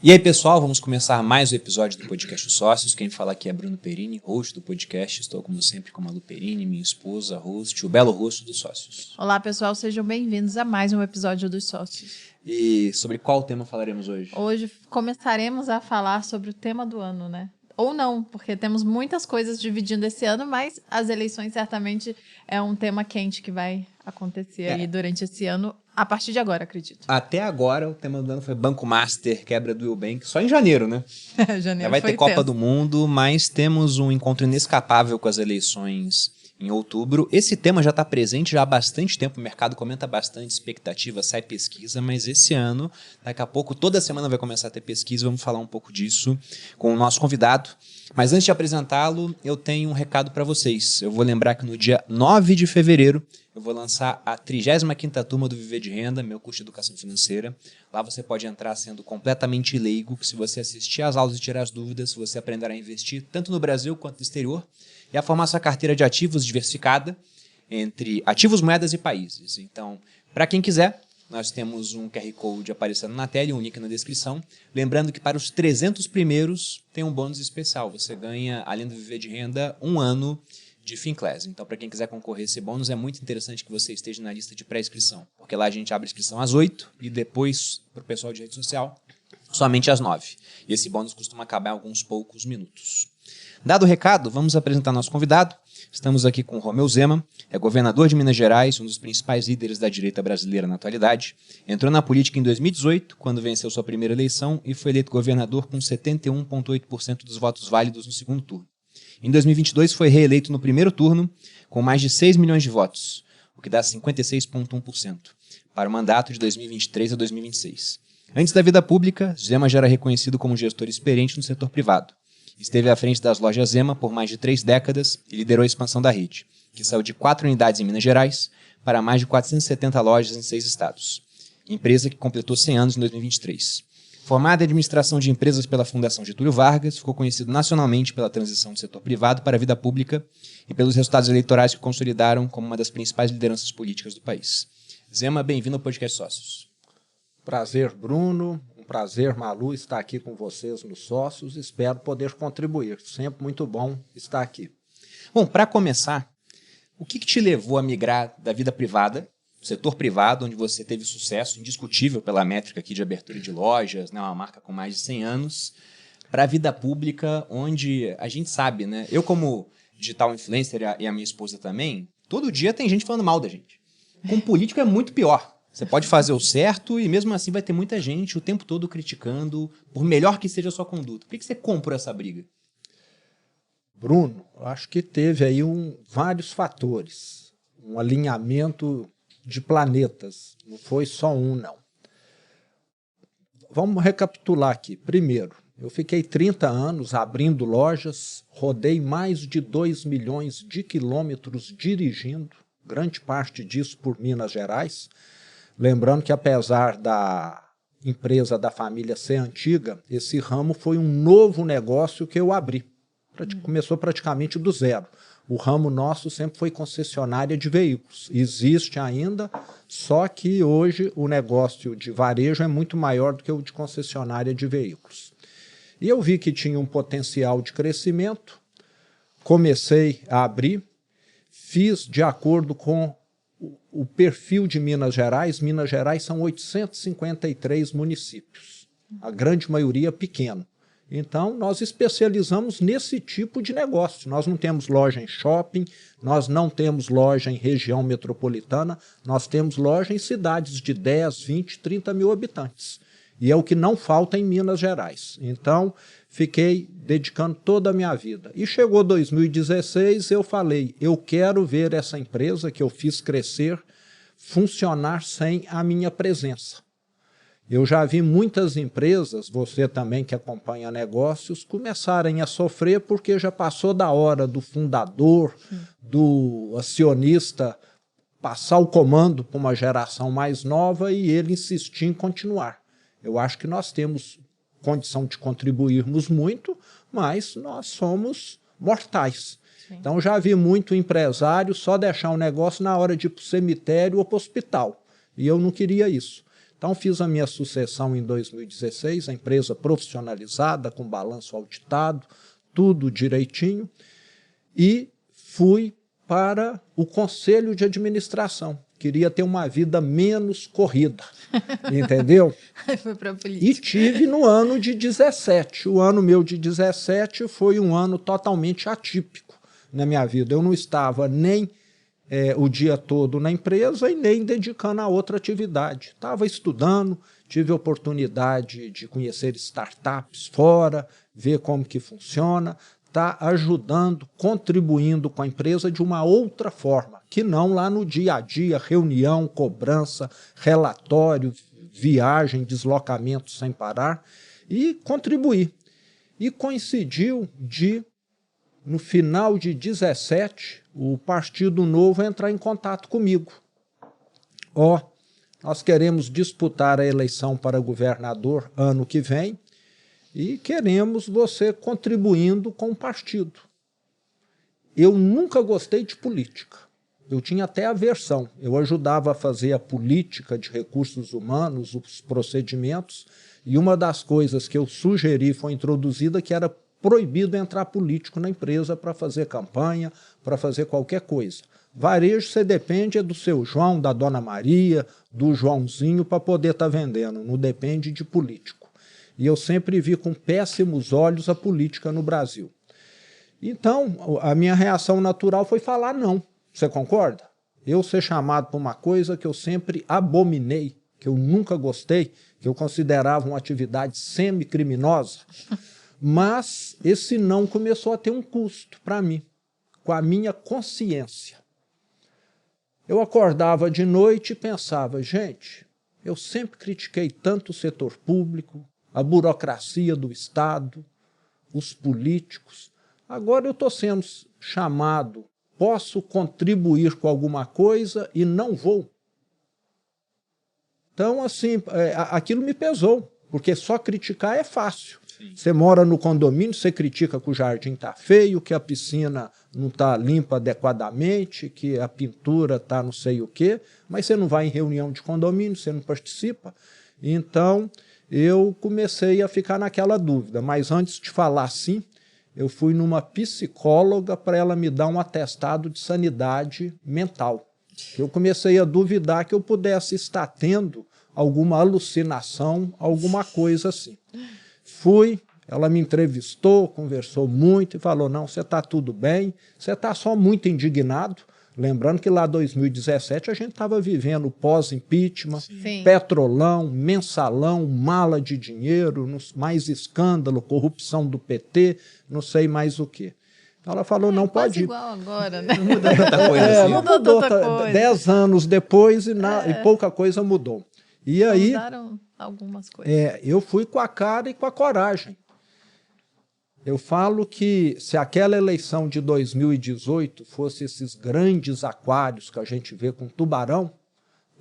E aí, pessoal, vamos começar mais um episódio do Podcast Sócios. Quem fala aqui é Bruno Perini, host do podcast. Estou, como sempre, com a Malu Perini, minha esposa, host, o belo rosto dos Sócios. Olá, pessoal, sejam bem-vindos a mais um episódio dos Sócios. E sobre qual tema falaremos hoje? Hoje começaremos a falar sobre o tema do ano, né? Ou não, porque temos muitas coisas dividindo esse ano, mas as eleições certamente é um tema quente que vai acontecer aí durante esse ano, a partir de agora, acredito. Até agora, o tema do ano foi Banco Master, quebra do Eubank, só em janeiro, né? Janeiro Já vai foi ter Copa tenso. do Mundo, mas temos um encontro inescapável com as eleições em outubro. Esse tema já está presente já há bastante tempo, o mercado comenta bastante, expectativa, sai pesquisa, mas esse ano, daqui a pouco, toda semana vai começar a ter pesquisa, vamos falar um pouco disso com o nosso convidado. Mas antes de apresentá-lo, eu tenho um recado para vocês. Eu vou lembrar que no dia 9 de fevereiro, eu vou lançar a 35ª turma do Viver de Renda, meu curso de educação financeira. Lá você pode entrar sendo completamente leigo, que se você assistir às aulas e tirar as dúvidas, você aprenderá a investir tanto no Brasil quanto no exterior e a formar sua carteira de ativos diversificada entre ativos, moedas e países. Então, para quem quiser, nós temos um QR Code aparecendo na tela e um link na descrição. Lembrando que para os 300 primeiros tem um bônus especial. Você ganha, além do Viver de Renda, 1 ano de Finclass. Então, para quem quiser concorrer a esse bônus, é muito interessante que você esteja na lista de pré-inscrição. Porque lá a gente abre a inscrição às 8 e depois, para o pessoal de rede social, somente às 9. E esse bônus costuma acabar em alguns poucos minutos. Dado o recado, vamos apresentar nosso convidado. Estamos aqui com o Romeu Zema, é governador de Minas Gerais, um dos principais líderes da direita brasileira na atualidade. Entrou na política em 2018, quando venceu sua primeira eleição e foi eleito governador com 71,8% dos votos válidos no segundo turno. Em 2022 foi reeleito no primeiro turno com mais de 6 milhões de votos, o que dá 56,1%, para o mandato de 2023 a 2026. Antes da vida pública, Zema já era reconhecido como gestor experiente no setor privado. Esteve à frente das lojas Zema por mais de 3 décadas e liderou a expansão da rede, que saiu de 4 unidades em Minas Gerais para mais de 470 lojas em 6 estados. Empresa que completou 100 anos em 2023. Formado em administração de empresas pela Fundação Getúlio Vargas, ficou conhecido nacionalmente pela transição do setor privado para a vida pública e pelos resultados eleitorais que o consolidaram como uma das principais lideranças políticas do país. Zema, bem-vindo ao Podcast Sócios. Prazer, Bruno. Um prazer, Malu, estar aqui com vocês nos Sócios. Espero poder contribuir. Sempre muito bom estar aqui. Bom, para começar, o que te levou a migrar da vida privada, setor privado, onde você teve sucesso indiscutível pela métrica aqui de abertura de lojas, né, uma marca com mais de 100 anos, para a vida pública, onde a gente sabe, né? Eu, como digital influencer e a minha esposa também, todo dia tem gente falando mal da gente. Com político é muito pior. Você pode fazer o certo e mesmo assim vai ter muita gente o tempo todo criticando, por melhor que seja a sua conduta. Por que você comprou essa briga? Bruno, eu acho que teve aí vários fatores. Um alinhamento de planetas. Não foi só um, não. Vamos recapitular aqui. Primeiro, eu fiquei 30 anos abrindo lojas, rodei mais de 2 milhões de quilômetros dirigindo, grande parte disso por Minas Gerais. Lembrando que apesar da empresa da família ser antiga, esse ramo foi um novo negócio que eu abri. Começou praticamente do zero. O ramo nosso sempre foi concessionária de veículos. Existe ainda, só que hoje o negócio de varejo é muito maior do que o de concessionária de veículos. E eu vi que tinha um potencial de crescimento, comecei a abrir, fiz de acordo com o perfil de Minas Gerais. Minas Gerais são 853 municípios, a grande maioria pequeno. Então, nós especializamos nesse tipo de negócio. Nós não temos loja em shopping, nós não temos loja em região metropolitana, nós temos loja em cidades de 10, 20, 30 mil habitantes. E é o que não falta em Minas Gerais. Então, fiquei dedicando toda a minha vida. E chegou 2016, eu falei, eu quero ver essa empresa que eu fiz crescer, funcionar sem a minha presença. Eu já vi muitas empresas, você também que acompanha negócios, começarem a sofrer porque já passou da hora do fundador, do acionista, passar o comando para uma geração mais nova e ele insistir em continuar. Eu acho que nós temos condição de contribuirmos muito, mas nós somos mortais. Sim. Então já vi muito empresário só deixar um negócio na hora de ir para o cemitério ou para o hospital. E eu não queria isso. Então, fiz a minha sucessão em 2016, a empresa profissionalizada, com balanço auditado, tudo direitinho, e fui para o conselho de administração. Queria ter uma vida menos corrida, entendeu? Foi para a política. E tive no ano de 17. O ano meu de 17 foi um ano totalmente atípico na minha vida. Eu não estava nem o dia todo na empresa e nem dedicando a outra atividade. Estava estudando, tive a oportunidade de conhecer startups fora, ver como que funciona, tá ajudando, contribuindo com a empresa de uma outra forma, que não lá no dia a dia, reunião, cobrança, relatório, viagem, deslocamento sem parar, e contribuir. E coincidiu no final de 17, o Partido Novo entrar em contato comigo. Nós queremos disputar a eleição para governador ano que vem, e queremos você contribuindo com o partido. Eu nunca gostei de política. Eu tinha até aversão. Eu ajudava a fazer a política de recursos humanos, os procedimentos, e uma das coisas que eu sugeri foi introduzida que era proibido entrar político na empresa para fazer campanha, para fazer qualquer coisa. Varejo, você depende do seu João, da Dona Maria, do Joãozinho para poder estar vendendo, não depende de político. E eu sempre vi com péssimos olhos a política no Brasil. Então, a minha reação natural foi falar não. Você concorda? Eu ser chamado por uma coisa que eu sempre abominei, que eu nunca gostei, que eu considerava uma atividade semi-criminosa, mas esse não começou a ter um custo para mim, com a minha consciência. Eu acordava de noite e pensava, gente, eu sempre critiquei tanto o setor público, a burocracia do Estado, os políticos. Agora eu estou sendo chamado, posso contribuir com alguma coisa e não vou. Então, assim, aquilo me pesou, porque só criticar é fácil. Sim. Você mora no condomínio, você critica que o jardim está feio, que a piscina não está limpa adequadamente, que a pintura está não sei o quê, mas você não vai em reunião de condomínio, você não participa. Então, eu comecei a ficar naquela dúvida, mas antes de falar assim, eu fui numa psicóloga para ela me dar um atestado de sanidade mental. Eu comecei a duvidar que eu pudesse estar tendo alguma alucinação, alguma coisa assim. Fui, ela me entrevistou, conversou muito e falou, não, você está tudo bem, você está só muito indignado. Lembrando que lá em 2017 a gente estava vivendo pós-impeachment, petrolão, mensalão, mala de dinheiro, mais escândalo, corrupção do PT, não sei mais o quê. Ela falou, não pode ir. Igual agora, né? Não mudou tanta coisa assim. Mudou tanta coisa. 10 anos depois e pouca coisa mudou. E aí, mudaram algumas coisas. Eu fui com a cara e com a coragem. Eu falo que se aquela eleição de 2018 fosse esses grandes aquários que a gente vê com tubarão,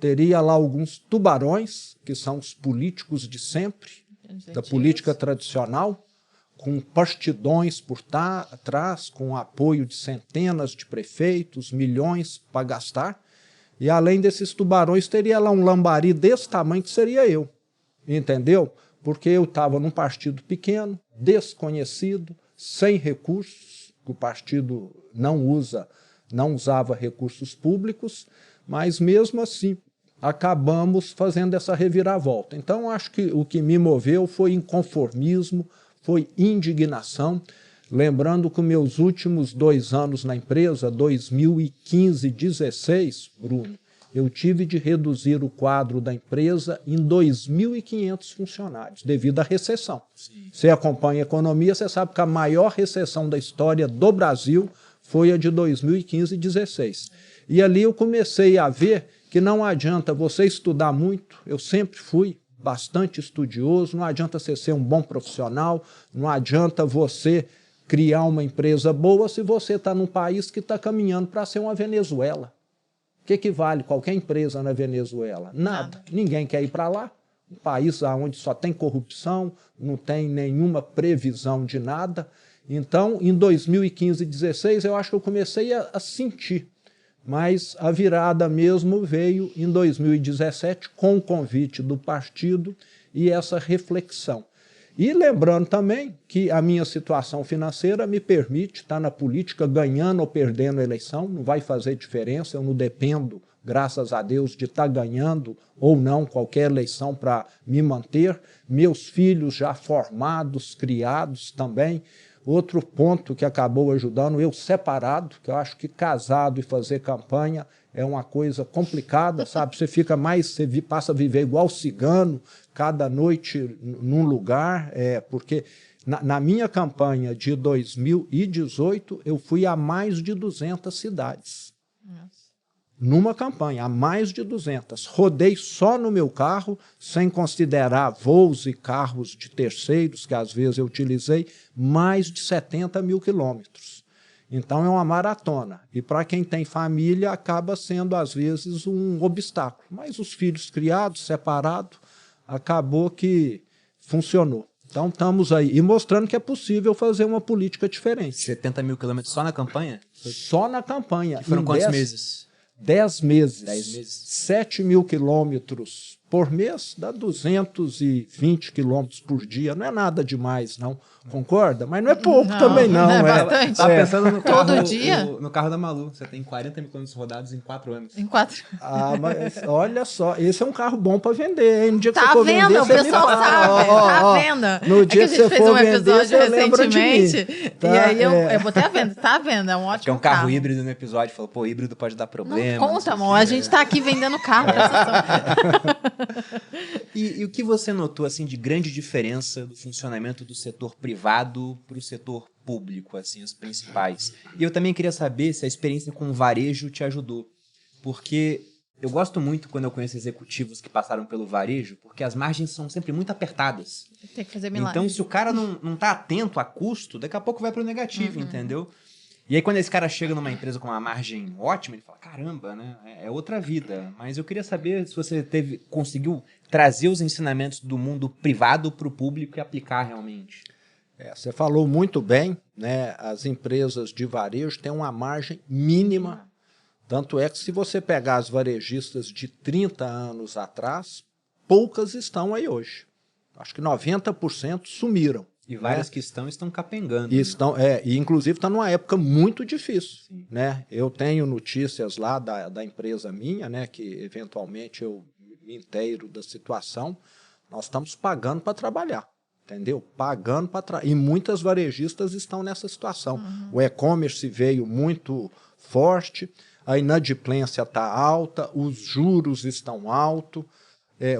teria lá alguns tubarões, que são os políticos de sempre, da política tradicional, com bastidões por trás, com apoio de centenas de prefeitos, milhões para gastar, e além desses tubarões teria lá um lambari desse tamanho que seria eu, entendeu? Porque eu estava num partido pequeno, desconhecido, sem recursos, o partido não usava recursos públicos, mas mesmo assim acabamos fazendo essa reviravolta. Então acho que o que me moveu foi inconformismo, foi indignação, lembrando que meus últimos 2 anos na empresa, 2015 e 2016, Bruno, eu tive de reduzir o quadro da empresa em 2.500 funcionários, devido à recessão. Sim. Você acompanha a economia, você sabe que a maior recessão da história do Brasil foi a de 2015 e 2016. E ali eu comecei a ver que não adianta você estudar muito, eu sempre fui bastante estudioso, não adianta você ser um bom profissional, não adianta você criar uma empresa boa se você está num país que está caminhando para ser uma Venezuela. O que vale qualquer empresa na Venezuela? Nada. Ninguém quer ir para lá. Um país onde só tem corrupção, não tem nenhuma previsão de nada. Então, em 2015 e 2016, eu acho que eu comecei a sentir. Mas a virada mesmo veio em 2017 com o convite do partido e essa reflexão. E lembrando também que a minha situação financeira me permite estar na política ganhando ou perdendo a eleição, não vai fazer diferença, eu não dependo, graças a Deus, de estar ganhando ou não qualquer eleição para me manter. Meus filhos já formados, criados também. Outro ponto que acabou ajudando, eu separado, que eu acho que casado e fazer campanha é uma coisa complicada, sabe? Você fica mais, você passa a viver igual cigano, cada noite num lugar, porque na minha campanha de 2018, eu fui a mais de 200 cidades. Nossa. Numa campanha, a mais de 200. Rodei só no meu carro, sem considerar voos e carros de terceiros, que às vezes eu utilizei, mais de 70 mil quilômetros. Então é uma maratona. E para quem tem família, acaba sendo, às vezes, um obstáculo. Mas os filhos criados, separados, acabou que funcionou. Então estamos aí. E mostrando que é possível fazer uma política diferente. 70 mil quilômetros só na campanha? Só na campanha. E foram quantos meses? 10 meses. 10 meses. 7 mil quilômetros por mês, dá 220 quilômetros por dia. Não é nada demais, não. Concorda? Mas não é pouco também, não. É bastante. Tava pensando no carro, todo dia? no carro da Malu. Você tem 40 mil quilômetros rodados em 4 anos. Em 4. Ah, mas olha só, esse é um carro bom para vender, hein? No dia que tá você for vendo? vender, O pessoal sabe. Tá vendo? No dia que, que a gente você fez for um vender, episódio você lembra de mim. recentemente. Tá? E aí eu botei a venda. Tá à venda, é um ótimo Porque é um carro híbrido no episódio. Falou, pô, híbrido pode dar problema. Não conta, amor. A gente tá aqui vendendo carro. E o que você notou assim de grande diferença do funcionamento do setor privado para o setor público, assim, as principais? E eu também queria saber se a experiência com o varejo te ajudou, porque eu gosto muito quando eu conheço executivos que passaram pelo varejo, porque as margens são sempre muito apertadas. Tem que fazer milagre. Então, se o cara não tá atento a custo, daqui a pouco vai para o negativo, entendeu? E aí, quando esse cara chega numa empresa com uma margem ótima, ele fala, caramba, né? É outra vida. Mas eu queria saber se você conseguiu trazer os ensinamentos do mundo privado para o público e aplicar realmente. Você falou muito bem, né? As empresas de varejo têm uma margem mínima. Tanto é que se você pegar as varejistas de 30 anos atrás, poucas estão aí hoje. Acho que 90% sumiram. E várias que estão capengando. E inclusive está numa época muito difícil. Né? Eu tenho notícias lá da empresa minha, né, que eventualmente eu me inteiro da situação. Nós estamos pagando para trabalhar, entendeu? Pagando para trabalhar. E muitas varejistas estão nessa situação. O e-commerce veio muito forte, a inadimplência está alta, os juros estão altos.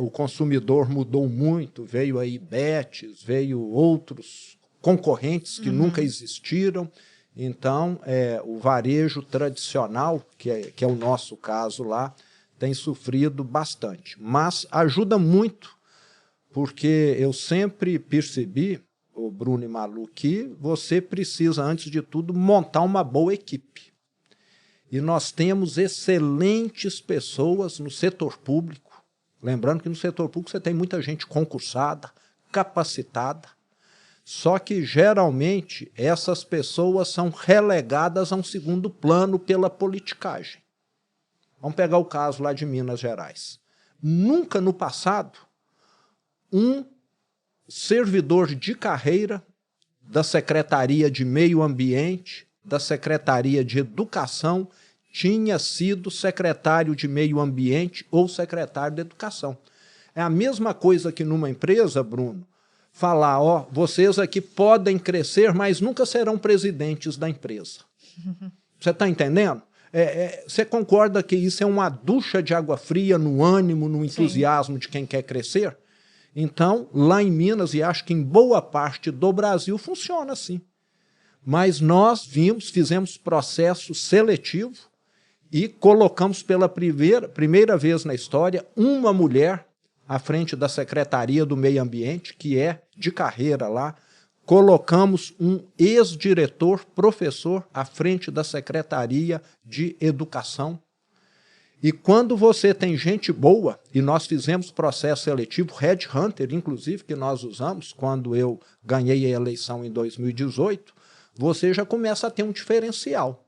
O consumidor mudou muito, veio aí Betis, veio outros concorrentes que nunca existiram. Então, o varejo tradicional, que é o nosso caso lá, tem sofrido bastante. Mas ajuda muito, porque eu sempre percebi, o Bruno e Malu, que você precisa, antes de tudo, montar uma boa equipe. E nós temos excelentes pessoas no setor público. Lembrando que no setor público você tem muita gente concursada, capacitada, só que geralmente essas pessoas são relegadas a um segundo plano pela politicagem. Vamos pegar o caso lá de Minas Gerais. Nunca no passado, um servidor de carreira da Secretaria de Meio Ambiente, da Secretaria de Educação, tinha sido secretário de Meio Ambiente ou secretário de Educação. É a mesma coisa que numa empresa, Bruno, falar, vocês aqui podem crescer, mas nunca serão presidentes da empresa. Você está entendendo? Você concorda que isso é uma ducha de água fria no ânimo, no entusiasmo de quem quer crescer? Então, lá em Minas, e acho que em boa parte do Brasil, funciona assim. Mas nós fizemos processo seletivo, e colocamos pela primeira vez na história uma mulher à frente da Secretaria do Meio Ambiente, que é de carreira lá. Colocamos um ex-diretor, professor, à frente da Secretaria de Educação. E quando você tem gente boa, e nós fizemos processo seletivo, Headhunter, inclusive, que nós usamos quando eu ganhei a eleição em 2018, você já começa a ter um diferencial.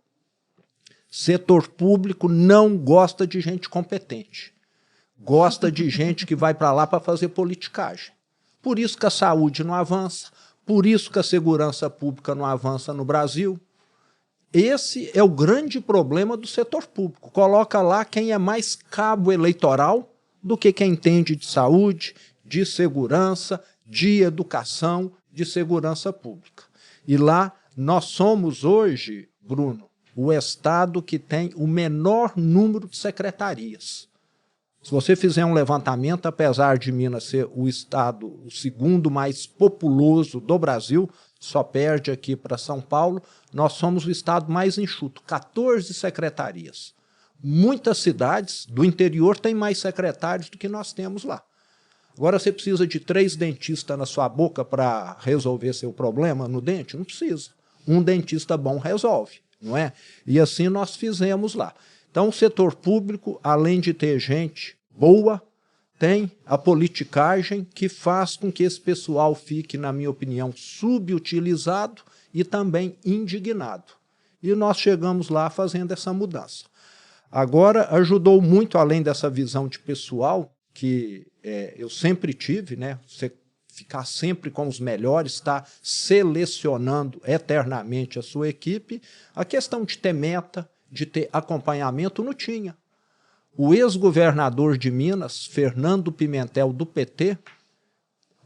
Setor público não gosta de gente competente. Gosta de gente que vai para lá para fazer politicagem. Por isso que a saúde não avança, por isso que a segurança pública não avança no Brasil. Esse é o grande problema do setor público. Coloca lá quem é mais cabo eleitoral do que quem entende de saúde, de segurança, de educação, de segurança pública. E lá nós somos hoje, Bruno, o estado que tem o menor número de secretarias. Se você fizer um levantamento, apesar de Minas ser o estado o segundo mais populoso do Brasil, só perde aqui para São Paulo, nós somos o estado mais enxuto, 14 secretarias. Muitas cidades do interior têm mais secretários do que nós temos lá. Agora você precisa de 3 dentistas na sua boca para resolver seu problema no dente? Não precisa. Um dentista bom resolve, não é? E assim nós fizemos lá. Então o setor público, além de ter gente boa, tem a politicagem que faz com que esse pessoal fique, na minha opinião, subutilizado e também indignado. E nós chegamos lá fazendo essa mudança. Agora, ajudou muito, além dessa visão de pessoal, que eu sempre tive, né? Você ficar sempre com os melhores, estar selecionando eternamente a sua equipe, a questão de ter meta, de ter acompanhamento, não tinha. O ex-governador de Minas, Fernando Pimentel, do PT,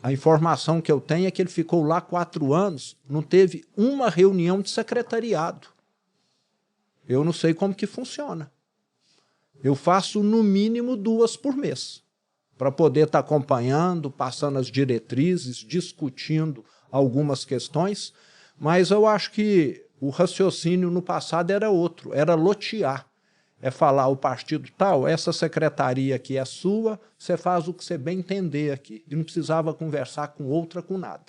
a informação que eu tenho é que ele ficou lá 4 anos, não teve uma reunião de secretariado. Eu não sei como que funciona. Eu faço no mínimo 2 por mês, para poder estar acompanhando, passando as diretrizes, discutindo algumas questões, mas eu acho que o raciocínio no passado era outro, era lotear. É falar o partido tal, essa secretaria aqui é sua, você faz o que você bem entender aqui. E não precisava conversar com outra, com nada.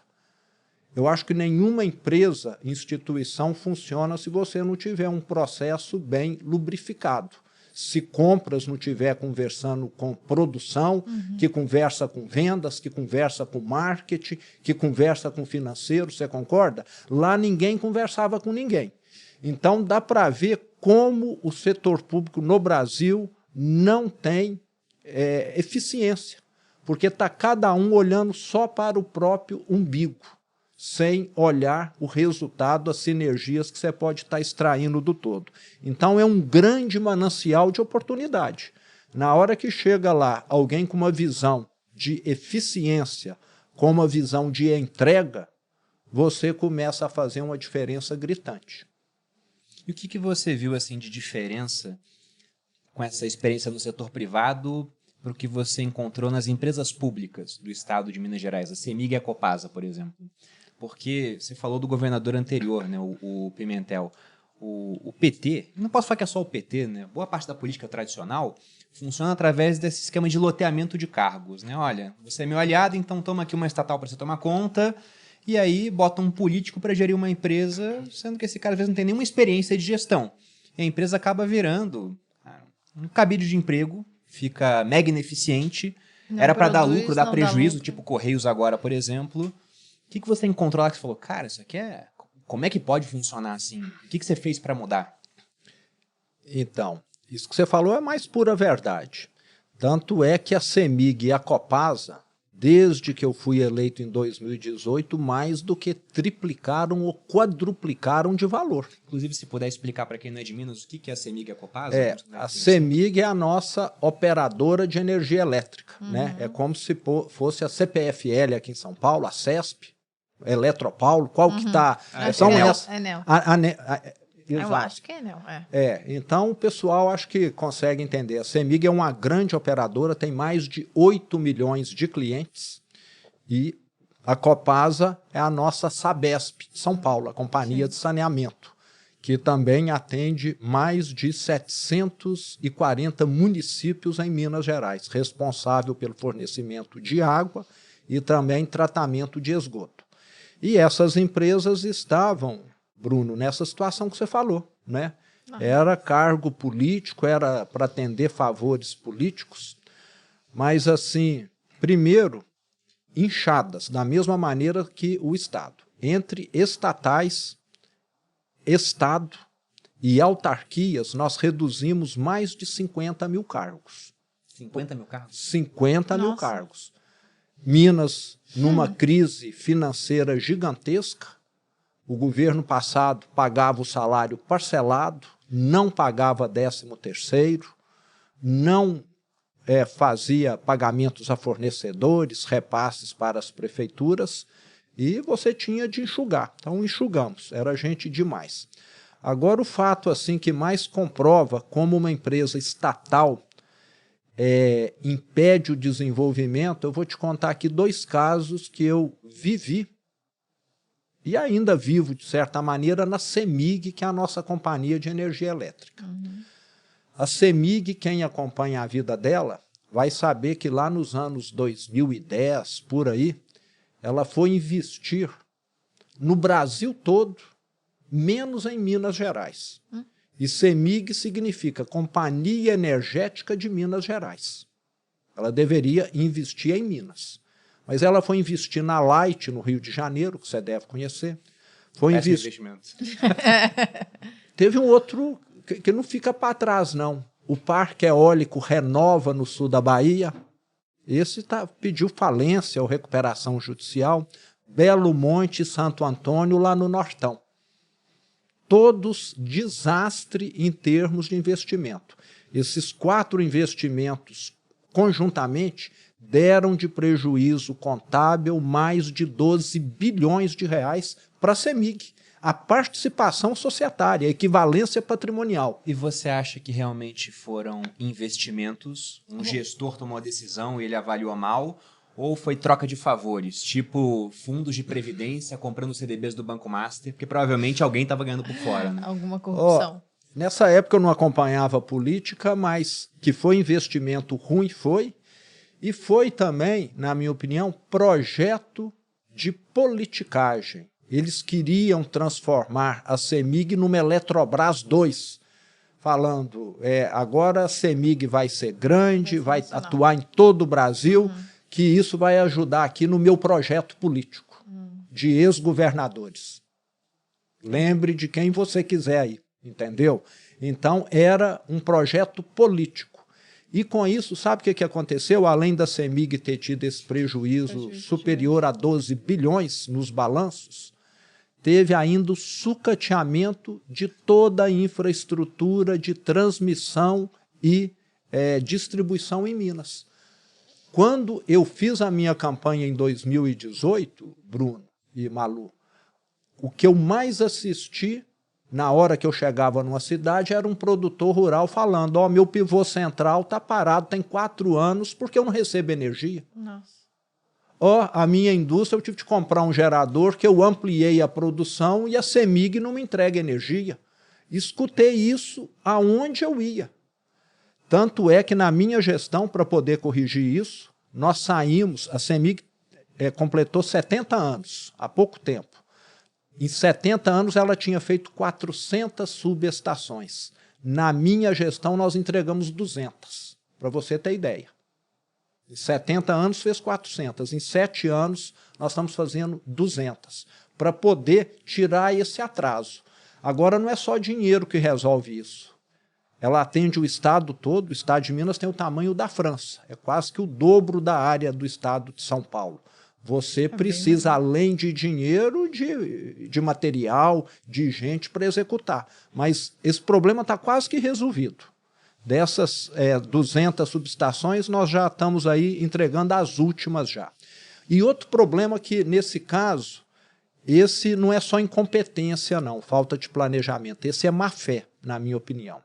Eu acho que nenhuma empresa, instituição funciona se você não tiver um processo bem lubrificado. Se compras não estiver conversando com produção, que conversa com vendas, que conversa com marketing, que conversa com financeiro, você concorda? Lá ninguém conversava com ninguém. Então dá para ver como o setor público no Brasil não tem eficiência, porque está cada um olhando só para o próprio umbigo, sem olhar o resultado, as sinergias que você pode estar extraindo do todo. Então é um grande manancial de oportunidade. Na hora que chega lá alguém com uma visão de eficiência, com uma visão de entrega, você começa a fazer uma diferença gritante. E o que você viu assim de diferença com essa experiência no setor privado para o que você encontrou nas empresas públicas do estado de Minas Gerais, a CEMIG e a Copasa, por exemplo? Porque você falou do governador anterior, né, o Pimentel. O PT, não posso falar que é só o PT, né? Boa parte da política tradicional funciona através desse esquema de loteamento de cargos, né? Olha, você é meu aliado, então toma aqui uma estatal para você tomar conta, e aí bota um político para gerir uma empresa, sendo que esse cara às vezes não tem nenhuma experiência de gestão. E a empresa acaba virando um cabide de emprego, fica mega ineficiente, era para dar lucro, dar prejuízo, tipo Correios agora, por exemplo. O que você encontrou lá que você falou, cara, isso aqui é... Como é que pode funcionar assim? O que você fez para mudar? Então, isso que você falou é mais pura verdade. Tanto é que a CEMIG e a Copasa, desde que eu fui eleito em 2018, mais do que triplicaram ou quadruplicaram de valor. Inclusive, se puder explicar para quem não é de Minas, o que é a CEMIG e a Copasa? A CEMIG é a nossa operadora de energia elétrica. Né? É como se fosse a CPFL aqui em São Paulo, a CESP, Eletropaulo, qual que está... Enel. Eu acho que é Enel. Então o pessoal acho que consegue entender. A CEMIG é uma grande operadora, tem mais de 8 milhões de clientes e a Copasa é a nossa Sabesp, São Paulo, a Companhia de Saneamento, que também atende mais de 740 municípios em Minas Gerais, responsável pelo fornecimento de água e também tratamento de esgoto. E essas empresas estavam, Bruno, nessa situação que você falou, né? Era cargo político, era para atender favores políticos, mas assim, primeiro, inchadas, da mesma maneira que o Estado, entre estatais, Estado e autarquias, nós reduzimos mais de 50 mil cargos. 50 mil cargos? 50 mil cargos. Minas, numa crise financeira gigantesca, o governo passado pagava o salário parcelado, não pagava 13º, não fazia pagamentos a fornecedores, repasses para as prefeituras, e você tinha de enxugar. Então enxugamos, era gente demais. Agora o fato assim que mais comprova como uma empresa estatal impede o desenvolvimento, eu vou te contar aqui 2 casos que eu vivi e ainda vivo, de certa maneira, na CEMIG, que é a nossa companhia de energia elétrica. A CEMIG, quem acompanha a vida dela, vai saber que lá nos anos 2010, por aí, ela foi investir no Brasil todo, menos em Minas Gerais. E CEMIG significa Companhia Energética de Minas Gerais. Ela deveria investir em Minas. Mas ela foi investir na Light, no Rio de Janeiro, que você deve conhecer. Foi investimento. Teve um outro que não fica para trás, não. O Parque Eólico Renova, no sul da Bahia. Esse pediu falência ou recuperação judicial. Belo Monte e Santo Antônio, lá no Nortão. Todos desastre em termos de investimento. Esses 4 investimentos, conjuntamente, deram de prejuízo contábil mais de 12 bilhões de reais para a CEMIG. A participação societária, a equivalência patrimonial. E você acha que realmente foram investimentos? Um gestor tomou a decisão e ele avaliou mal? Ou foi troca de favores, tipo fundos de previdência comprando CDBs do Banco Master, porque provavelmente alguém estava ganhando por fora, né? Alguma corrupção. Nessa época eu não acompanhava a política, mas que foi investimento ruim, foi. E foi também, na minha opinião, projeto de politicagem. Eles queriam transformar a CEMIG numa Eletrobras 2, falando, agora a CEMIG vai ser grande, vai atuar em todo o Brasil, que isso vai ajudar aqui no meu projeto político, de ex-governadores. Lembre de quem você quiser aí, entendeu? Então, era um projeto político. E com isso, sabe o que aconteceu? Além da CEMIG ter tido esse prejuízo superior a 12 bilhões nos balanços, teve ainda o sucateamento de toda a infraestrutura de transmissão e distribuição em Minas. Quando eu fiz a minha campanha em 2018, Bruno e Malu, o que eu mais assisti na hora que eu chegava numa cidade era um produtor rural falando, meu pivô central está parado, tem 4 anos porque eu não recebo energia. Nossa. A minha indústria, eu tive que comprar um gerador que eu ampliei a produção e a CEMIG não me entrega energia. Escutei isso aonde eu ia. Tanto é que na minha gestão, para poder corrigir isso, nós saímos, a CEMIG completou 70 anos, há pouco tempo. Em 70 anos ela tinha feito 400 subestações. Na minha gestão nós entregamos 200, para você ter ideia. Em 70 anos fez 400, em 7 anos nós estamos fazendo 200, para poder tirar esse atraso. Agora não é só dinheiro que resolve isso. Ela atende o estado todo, o estado de Minas tem o tamanho da França, é quase que o dobro da área do estado de São Paulo. Você precisa, além de dinheiro, de material, de gente para executar. Mas esse problema está quase que resolvido. Dessas 200 subestações, nós já estamos aí entregando as últimas já. E outro problema que, nesse caso, esse não é só incompetência, não, falta de planejamento. Esse é má fé, na minha opinião.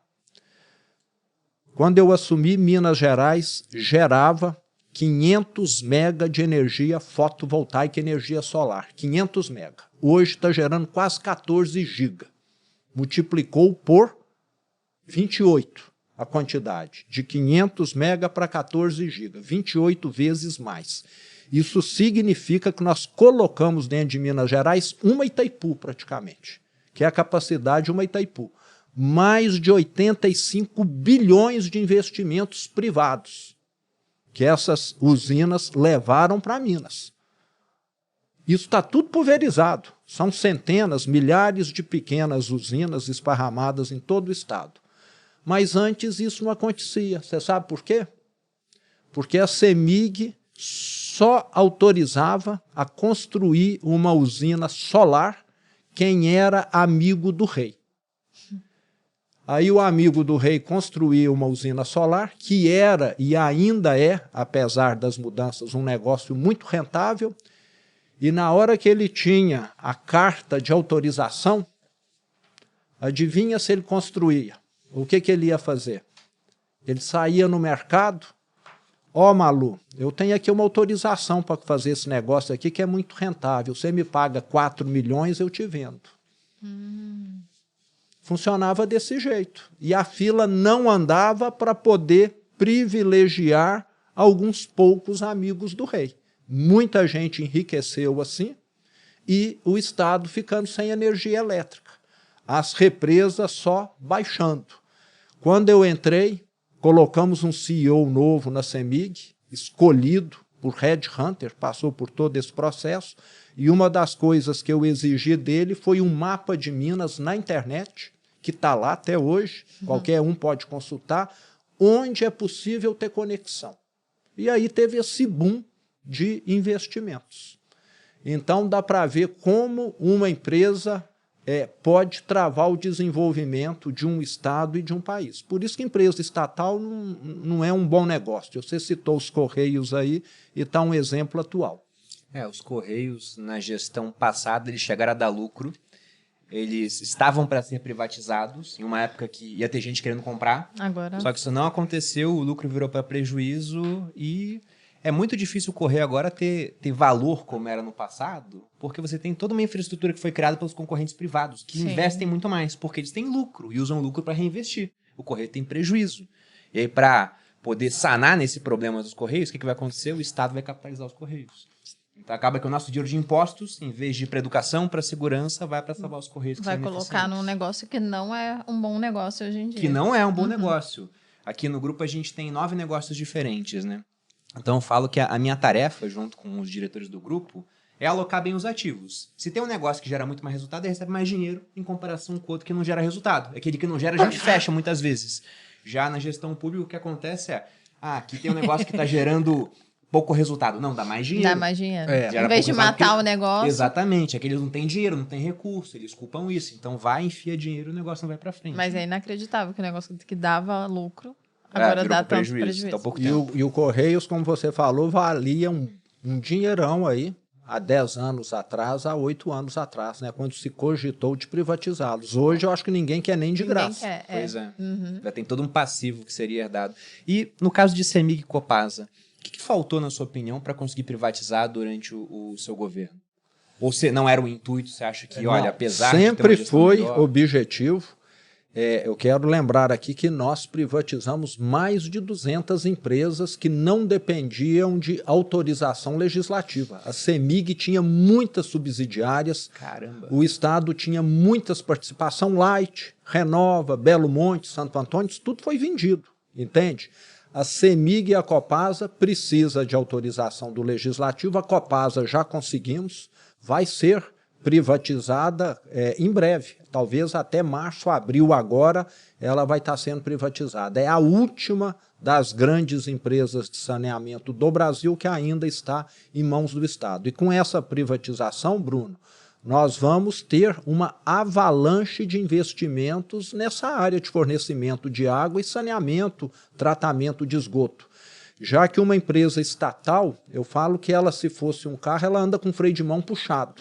Quando eu assumi, Minas Gerais gerava 500 mega de energia fotovoltaica e energia solar. 500 mega. Hoje está gerando quase 14 giga. Multiplicou por 28 a quantidade. De 500 mega para 14 giga. 28 vezes mais. Isso significa que nós colocamos dentro de Minas Gerais uma Itaipu praticamente. Que é a capacidade de uma Itaipu. Mais de 85 bilhões de investimentos privados que essas usinas levaram para Minas. Isso está tudo pulverizado. São centenas, milhares de pequenas usinas esparramadas em todo o estado. Mas antes isso não acontecia. Você sabe por quê? Porque a CEMIG só autorizava a construir uma usina solar quem era amigo do rei. Aí o amigo do rei construiu uma usina solar, que era e ainda é, apesar das mudanças, um negócio muito rentável, e na hora que ele tinha a carta de autorização, adivinha se ele construía? O que ele ia fazer? Ele saía no mercado, ó, Malu, eu tenho aqui uma autorização para fazer esse negócio aqui que é muito rentável, você me paga 4 milhões, eu te vendo. Funcionava desse jeito. E a fila não andava para poder privilegiar alguns poucos amigos do rei. Muita gente enriqueceu assim e o Estado ficando sem energia elétrica. As represas só baixando. Quando eu entrei, colocamos um CEO novo na CEMIG, escolhido por headhunter, passou por todo esse processo, e uma das coisas que eu exigi dele foi um mapa de Minas na internet, que está lá até hoje, qualquer um pode consultar, onde é possível ter conexão. E aí teve esse boom de investimentos. Então dá para ver como uma empresa pode travar o desenvolvimento de um estado e de um país. Por isso que empresa estatal não é um bom negócio. Você citou os Correios aí e está um exemplo atual. Os Correios, na gestão passada, eles chegaram a dar lucro. Eles estavam para ser privatizados em uma época que ia ter gente querendo comprar. Agora. Só que isso não aconteceu, o lucro virou para prejuízo e é muito difícil o Correio agora ter valor como era no passado, porque você tem toda uma infraestrutura que foi criada pelos concorrentes privados, que investem muito mais, porque eles têm lucro e usam lucro para reinvestir. O Correio tem prejuízo. E aí, para poder sanar nesse problema dos Correios, o que vai acontecer? O Estado vai capitalizar os Correios. Então acaba que o nosso dinheiro de impostos, em vez de ir para educação, para segurança, vai para salvar os Correios. Vai colocar num negócio que não é um bom negócio hoje em dia. Que não é um bom negócio. Aqui no grupo a gente tem 9 negócios diferentes, né? Então eu falo que a minha tarefa, junto com os diretores do grupo, é alocar bem os ativos. Se tem um negócio que gera muito mais resultado, ele recebe mais dinheiro em comparação com o outro que não gera resultado. Aquele que não gera, a gente fecha muitas vezes. Já na gestão pública, o que acontece é, aqui tem um negócio que está gerando pouco resultado. Não, dá mais dinheiro. Dá mais dinheiro. Em vez de matar o negócio. Exatamente. É que eles não têm dinheiro, não têm recurso, eles culpam isso. Então vai, enfia dinheiro e o negócio não vai para frente. Mas é inacreditável que o negócio que dava lucro agora dá tanto prejuízo. Tá pouco tempo. E o Correios, como você falou, valia um dinheirão aí há 10 anos atrás, há 8 anos atrás, né, quando se cogitou de privatizá-los. Hoje eu acho que ninguém quer nem de graça. Pois é. Já tem todo um passivo que seria herdado. E no caso de CEMIG e Copasa, o que faltou, na sua opinião, para conseguir privatizar durante o seu governo? Ou se não era o intuito, você acha que, olha, apesar de ter uma sempre gestão foi melhor... objetivo. Eu quero lembrar aqui que nós privatizamos mais de 200 empresas que não dependiam de autorização legislativa. A CEMIG tinha muitas subsidiárias. Caramba. O Estado tinha muitas participações. Light, Renova, Belo Monte, Santo Antônio, isso tudo foi vendido, entende? A CEMIG e a Copasa precisa de autorização do Legislativo. A Copasa já conseguimos, vai ser privatizada em breve. Talvez até março, abril agora, ela vai estar sendo privatizada. É a última das grandes empresas de saneamento do Brasil que ainda está em mãos do Estado. E com essa privatização, Bruno, nós vamos ter uma avalanche de investimentos nessa área de fornecimento de água e saneamento, tratamento de esgoto. Já que uma empresa estatal, eu falo que ela, se fosse um carro, ela anda com freio de mão puxado.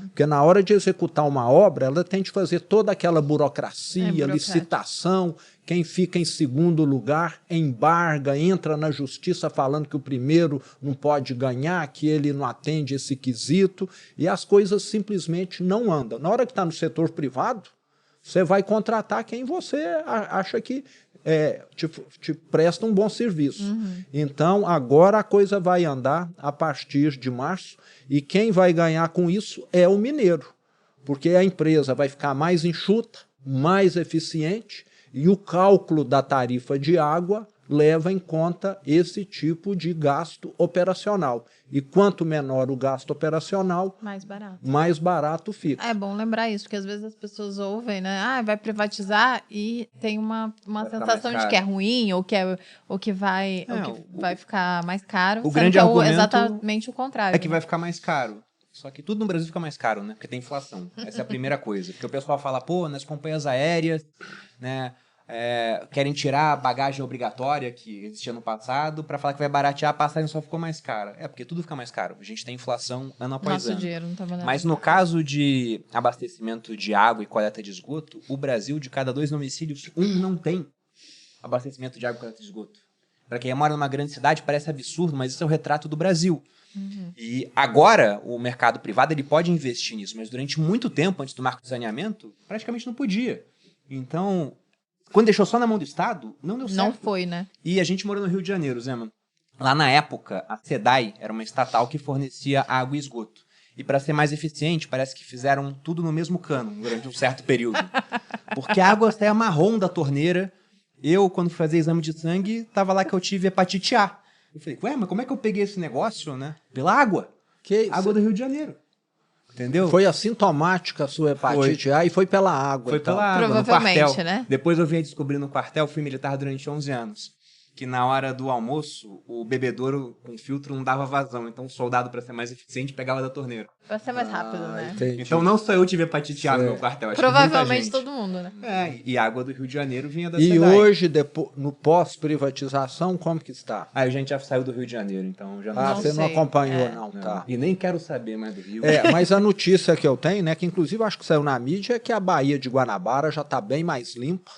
Porque na hora de executar uma obra, ela tem de fazer toda aquela burocracia, licitação, quem fica em segundo lugar embarga, entra na justiça falando que o primeiro não pode ganhar, que ele não atende esse quesito, e as coisas simplesmente não andam. Na hora que está no setor privado, você vai contratar quem você acha que te presta um bom serviço. Então, agora a coisa vai andar a partir de março, e quem vai ganhar com isso é o mineiro, porque a empresa vai ficar mais enxuta, mais eficiente, e o cálculo da tarifa de água leva em conta esse tipo de gasto operacional. E quanto menor o gasto operacional, mais barato fica. É bom lembrar isso, porque às vezes as pessoas ouvem, né? Ah, vai privatizar e tem uma sensação de que é ruim ou que vai ficar mais caro. O grande argumento exatamente o contrário. É que vai ficar mais caro. Só que tudo no Brasil fica mais caro, né? Porque tem inflação. Essa é a primeira coisa. Porque o pessoal fala, pô, nas companhias aéreas, né? Querem tirar a bagagem obrigatória que existia no passado para falar que vai baratear, a passagem só ficou mais cara. Porque tudo fica mais caro. A gente tem inflação ano após ano. Nosso dinheiro não tá valendo. Mas no caso de abastecimento de água e coleta de esgoto, o Brasil, de cada 2 domicílios, 1 não tem abastecimento de água e coleta de esgoto. Para quem mora numa grande cidade parece absurdo, mas isso é o retrato do Brasil. E agora o mercado privado ele pode investir nisso, mas durante muito tempo, antes do marco de saneamento, praticamente não podia. Então, quando deixou só na mão do Estado, não deu certo. Não foi, né? E a gente morou no Rio de Janeiro, Zé, mano. Lá na época, a SEDAI era uma estatal que fornecia água e esgoto. E para ser mais eficiente, parece que fizeram tudo no mesmo cano durante um certo período. Porque a água saía marrom da torneira. Eu, quando fui fazer exame de sangue, tava lá que eu tive hepatite A. Eu falei, ué, mas como é que eu peguei esse negócio, né? Pela água. Água do Rio de Janeiro. Entendeu? Foi assintomática a sua hepatite A e foi pela água. Foi pela água, provavelmente, no quartel. Né? Depois eu vim a descobrir no quartel, fui militar durante 11 anos, que na hora do almoço, o bebedouro com filtro não dava vazão. Então o soldado, para ser mais eficiente, pegava da torneira. Pra ser mais rápido, né? Entendi. Então não só eu tive hepatite A no meu quartel, acho Provavelmente que todo mundo, né? e a água do Rio de Janeiro vinha da E SEDAI. hoje, no pós-privatização, como que está? A gente já saiu do Rio de Janeiro, então já não... Você não acompanhou, não, tá? E nem quero saber mais do Rio. Mas a notícia que eu tenho, né, que inclusive acho que saiu na mídia, é que a Baía de Guanabara já está bem mais limpa.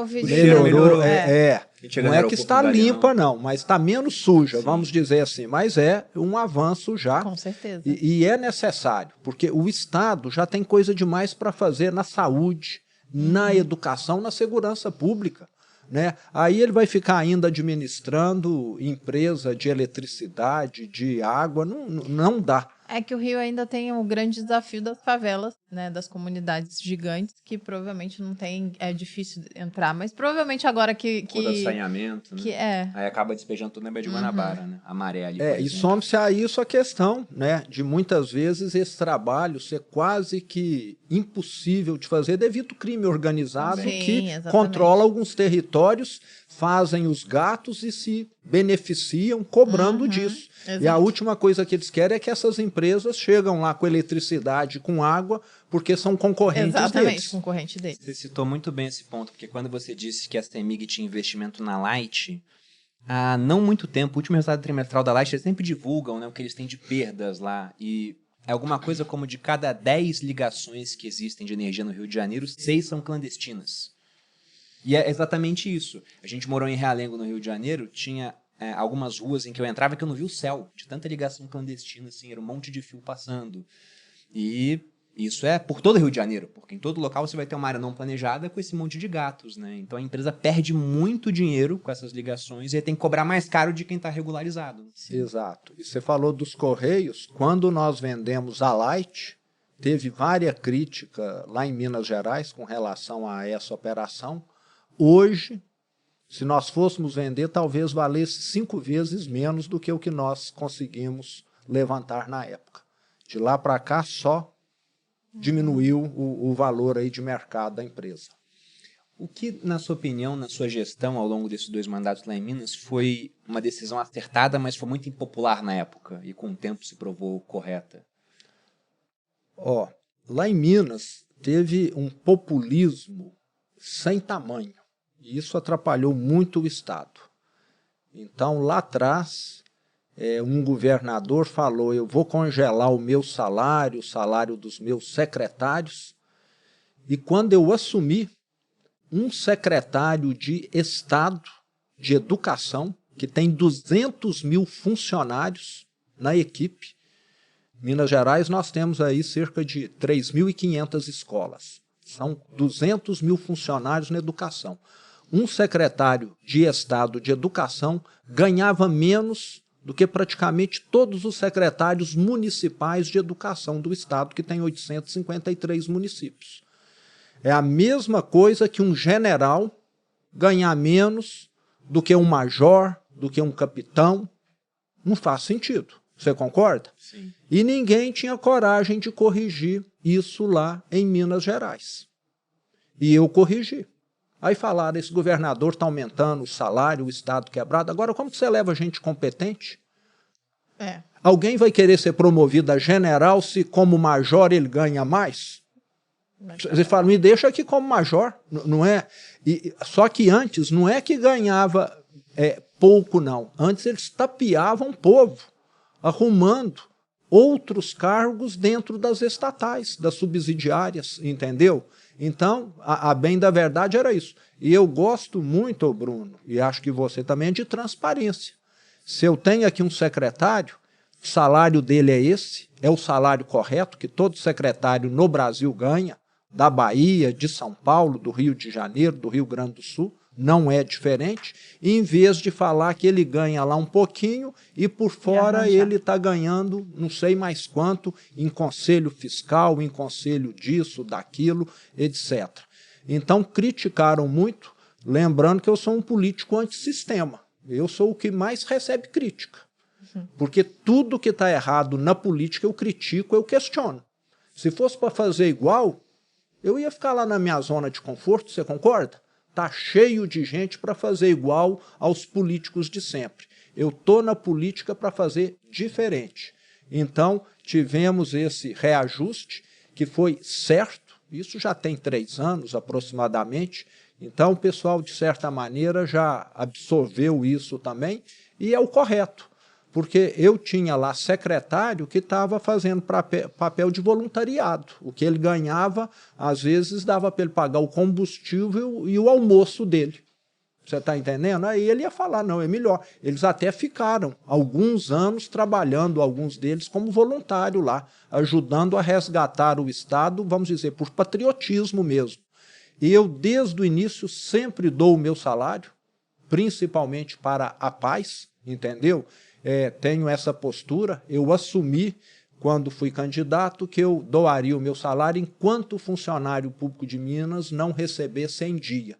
O vídeo Melhorou. Não é que está limpa, não, mas está menos suja, vamos dizer assim. Mas é um avanço já. Com certeza. E é necessário, porque o Estado já tem coisa demais para fazer na saúde, na educação, na segurança pública. Né? Aí ele vai ficar ainda administrando empresa de eletricidade, de água, não dá. É que o Rio ainda tem o grande desafio das favelas, né, das comunidades gigantes, que provavelmente não tem, é difícil entrar, mas provavelmente agora que saneamento, né? Aí acaba despejando tudo na Baía de Guanabara, né? A maré ali. E some-se a isso a questão, né, de muitas vezes esse trabalho ser quase que impossível de fazer devido ao crime organizado que controla alguns territórios, fazem os gatos e se beneficiam cobrando disso. Exato. E a última coisa que eles querem é que essas empresas chegam lá com eletricidade, com água, porque são concorrentes deles. Concorrente deles. Você citou muito bem esse ponto, porque quando você disse que a CEMIG tinha investimento na Light, há não muito tempo, o último resultado trimestral da Light, eles sempre divulgam, né, o que eles têm de perdas lá, e é alguma coisa como de cada 10 ligações que existem de energia no Rio de Janeiro, 6 são clandestinas. E é exatamente isso. A gente morou em Realengo, no Rio de Janeiro, tinha algumas ruas em que eu entrava que eu não vi o céu, de tanta ligação clandestina, assim, era um monte de fio passando. E isso é por todo o Rio de Janeiro, porque em todo local você vai ter uma área não planejada com esse monte de gatos, né? Então a empresa perde muito dinheiro com essas ligações e aí tem que cobrar mais caro de quem está regularizado. Exato. E você falou dos Correios, quando nós vendemos a Light, teve várias críticas lá em Minas Gerais com relação a essa operação. Hoje, se nós fôssemos vender, talvez valesse 5 vezes menos do que o que nós conseguimos levantar na época. De lá para cá, só diminuiu o valor aí de mercado da empresa. O que, na sua opinião, na sua gestão, ao longo desses 2 mandatos lá em Minas, foi uma decisão acertada, mas foi muito impopular na época e com o tempo se provou correta? Lá em Minas, teve um populismo sem tamanho. E isso atrapalhou muito o Estado. Então, lá atrás, um governador falou, eu vou congelar o meu salário, o salário dos meus secretários. E quando eu assumi, um secretário de Estado, de Educação, que tem 200 mil funcionários na equipe, Minas Gerais nós temos aí cerca de 3.500 escolas. São 200 mil funcionários na educação. Um secretário de Estado de Educação ganhava menos do que praticamente todos os secretários municipais de educação do Estado, que tem 853 municípios. É a mesma coisa que um general ganhar menos do que um major, do que um capitão. Não faz sentido. Você concorda? Sim. E ninguém tinha coragem de corrigir isso lá em Minas Gerais. E eu corrigi. Aí falaram, esse governador está aumentando o salário, o Estado quebrado. Agora, como que você leva gente competente? Alguém vai querer ser promovido a general se como major ele ganha mais? Você fala, me deixa aqui como major, não é? Só que antes, não é que ganhava pouco, não. Antes eles tapeavam o povo, arrumando outros cargos dentro das estatais, das subsidiárias, entendeu? Então, a bem da verdade era isso. E eu gosto muito, Bruno, e acho que você também, de transparência. Se eu tenho aqui um secretário, o salário dele é esse, é o salário correto que todo secretário no Brasil ganha, da Bahia, de São Paulo, do Rio de Janeiro, do Rio Grande do Sul, não é diferente, e em vez de falar que ele ganha lá um pouquinho e por fora ele está ganhando não sei mais quanto em conselho fiscal, em conselho disso, daquilo, etc. Então criticaram muito, lembrando que eu sou um político antissistema, eu sou o que mais recebe crítica, porque tudo que está errado na política eu critico, eu questiono. Se fosse para fazer igual, eu ia ficar lá na minha zona de conforto, você concorda? Está cheio de gente para fazer igual aos políticos de sempre. Eu estou na política para fazer diferente. Então, tivemos esse reajuste que foi certo, isso já tem 3 anos aproximadamente, então o pessoal, de certa maneira, já absorveu isso também, e é o correto. Porque eu tinha lá secretário que estava fazendo papel de voluntariado. O que ele ganhava, às vezes, dava para ele pagar o combustível e o almoço dele. Você está entendendo? Aí ele ia falar, não, é melhor. Eles até ficaram alguns anos trabalhando, alguns deles, como voluntário lá, ajudando a resgatar o Estado, vamos dizer, por patriotismo mesmo. E eu, desde o início, sempre dou o meu salário, principalmente para a paz, entendeu? Tenho essa postura, eu assumi, quando fui candidato, que eu doaria o meu salário enquanto o funcionário público de Minas não recebesse em dia.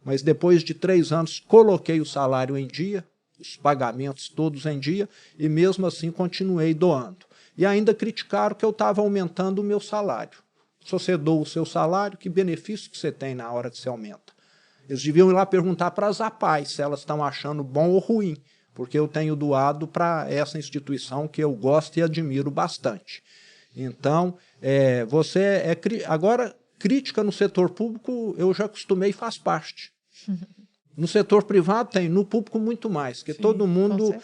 Mas depois de 3 anos, coloquei o salário em dia, os pagamentos todos em dia, e mesmo assim continuei doando. E ainda criticaram que eu estava aumentando o meu salário. Se você doa o seu salário, que benefício que você tem na hora que você aumenta? Eles deviam ir lá perguntar para as APAES se elas estão achando bom ou ruim, porque eu tenho doado para essa instituição que eu gosto e admiro bastante. Então, agora, crítica no setor público eu já acostumei e faz parte. No setor privado tem, no público muito mais, porque sim, todo mundo,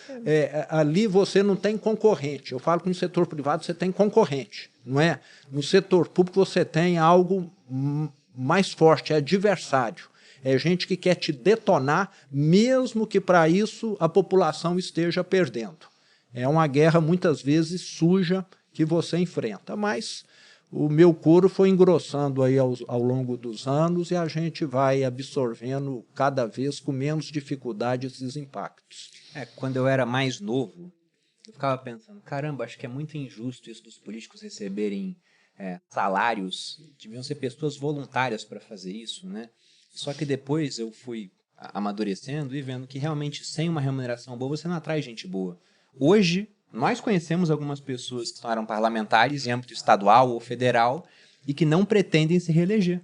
ali você não tem concorrente. Eu falo que no setor privado você tem concorrente, não é? No setor público você tem algo mais forte, é adversário. É gente que quer te detonar, mesmo que para isso a população esteja perdendo. É uma guerra, muitas vezes, suja que você enfrenta. Mas o meu couro foi engrossando aí ao longo dos anos e a gente vai absorvendo cada vez com menos dificuldade esses impactos. Quando eu era mais novo, eu ficava pensando, caramba, acho que é muito injusto isso dos políticos receberem salários. Deviam ser pessoas voluntárias para fazer isso, né? Só que depois eu fui amadurecendo e vendo que realmente sem uma remuneração boa você não atrai gente boa. Hoje, nós conhecemos algumas pessoas que eram parlamentares em âmbito estadual ou federal e que não pretendem se reeleger.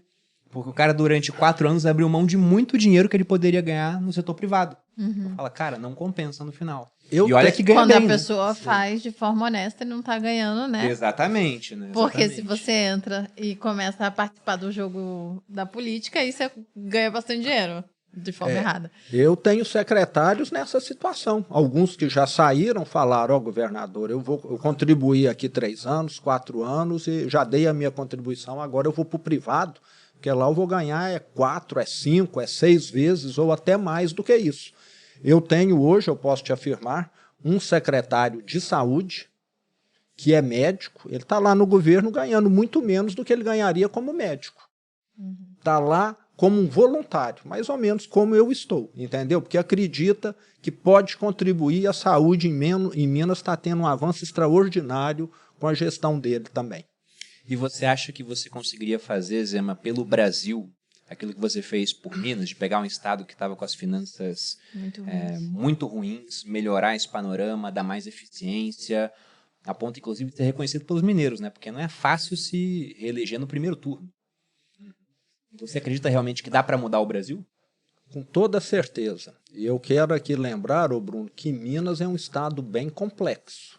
Porque o cara, durante 4 anos, abriu mão de muito dinheiro que ele poderia ganhar no setor privado. Fala, cara, não compensa no final. E olha que ganha bem, quando a pessoa faz de forma honesta e não está ganhando, né? Exatamente, né? Porque se você entra e começa a participar do jogo da política, aí você ganha bastante dinheiro de forma errada. Eu tenho secretários nessa situação. Alguns que já saíram falaram, governador, eu contribuí aqui 3 anos, 4 anos e já dei a minha contribuição, agora eu vou para o privado, porque lá eu vou ganhar 4, 5, 6 vezes ou até mais do que isso. Eu tenho hoje, eu posso te afirmar, um secretário de saúde que é médico, ele está lá no governo ganhando muito menos do que ele ganharia como médico. Está lá como um voluntário, mais ou menos como eu estou, entendeu? Porque acredita que pode contribuir, a saúde em Minas está tendo um avanço extraordinário com a gestão dele também. E você acha que você conseguiria fazer, Zema, pelo Brasil, aquilo que você fez por Minas, de pegar um estado que estava com as finanças muito ruins, melhorar esse panorama, dar mais eficiência, a ponto, inclusive, de ser reconhecido pelos mineiros, né? Porque não é fácil se reeleger no primeiro turno. Você acredita realmente que dá para mudar o Brasil? Com toda certeza. E eu quero aqui lembrar, ô Bruno, que Minas é um estado bem complexo.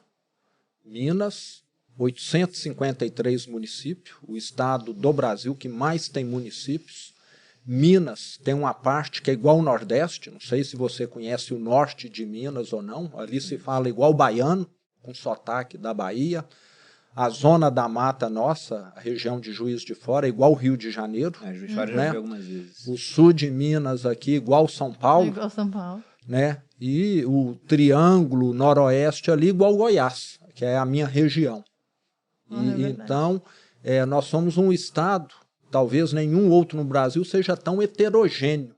Minas, 853 municípios, o estado do Brasil que mais tem municípios. Minas tem uma parte que é igual ao Nordeste, não sei se você conhece o norte de Minas ou não, ali se fala igual baiano, com sotaque da Bahia. A zona da mata nossa, a região de Juiz de Fora, é igual ao Rio de Janeiro. Juiz de Fora já fui algumas vezes. O sul de Minas aqui, igual São Paulo. Igual São Paulo. Né? E o Triângulo Noroeste ali, igual Goiás, que é a minha região. Então, nós somos um estado, talvez nenhum outro no Brasil seja tão heterogêneo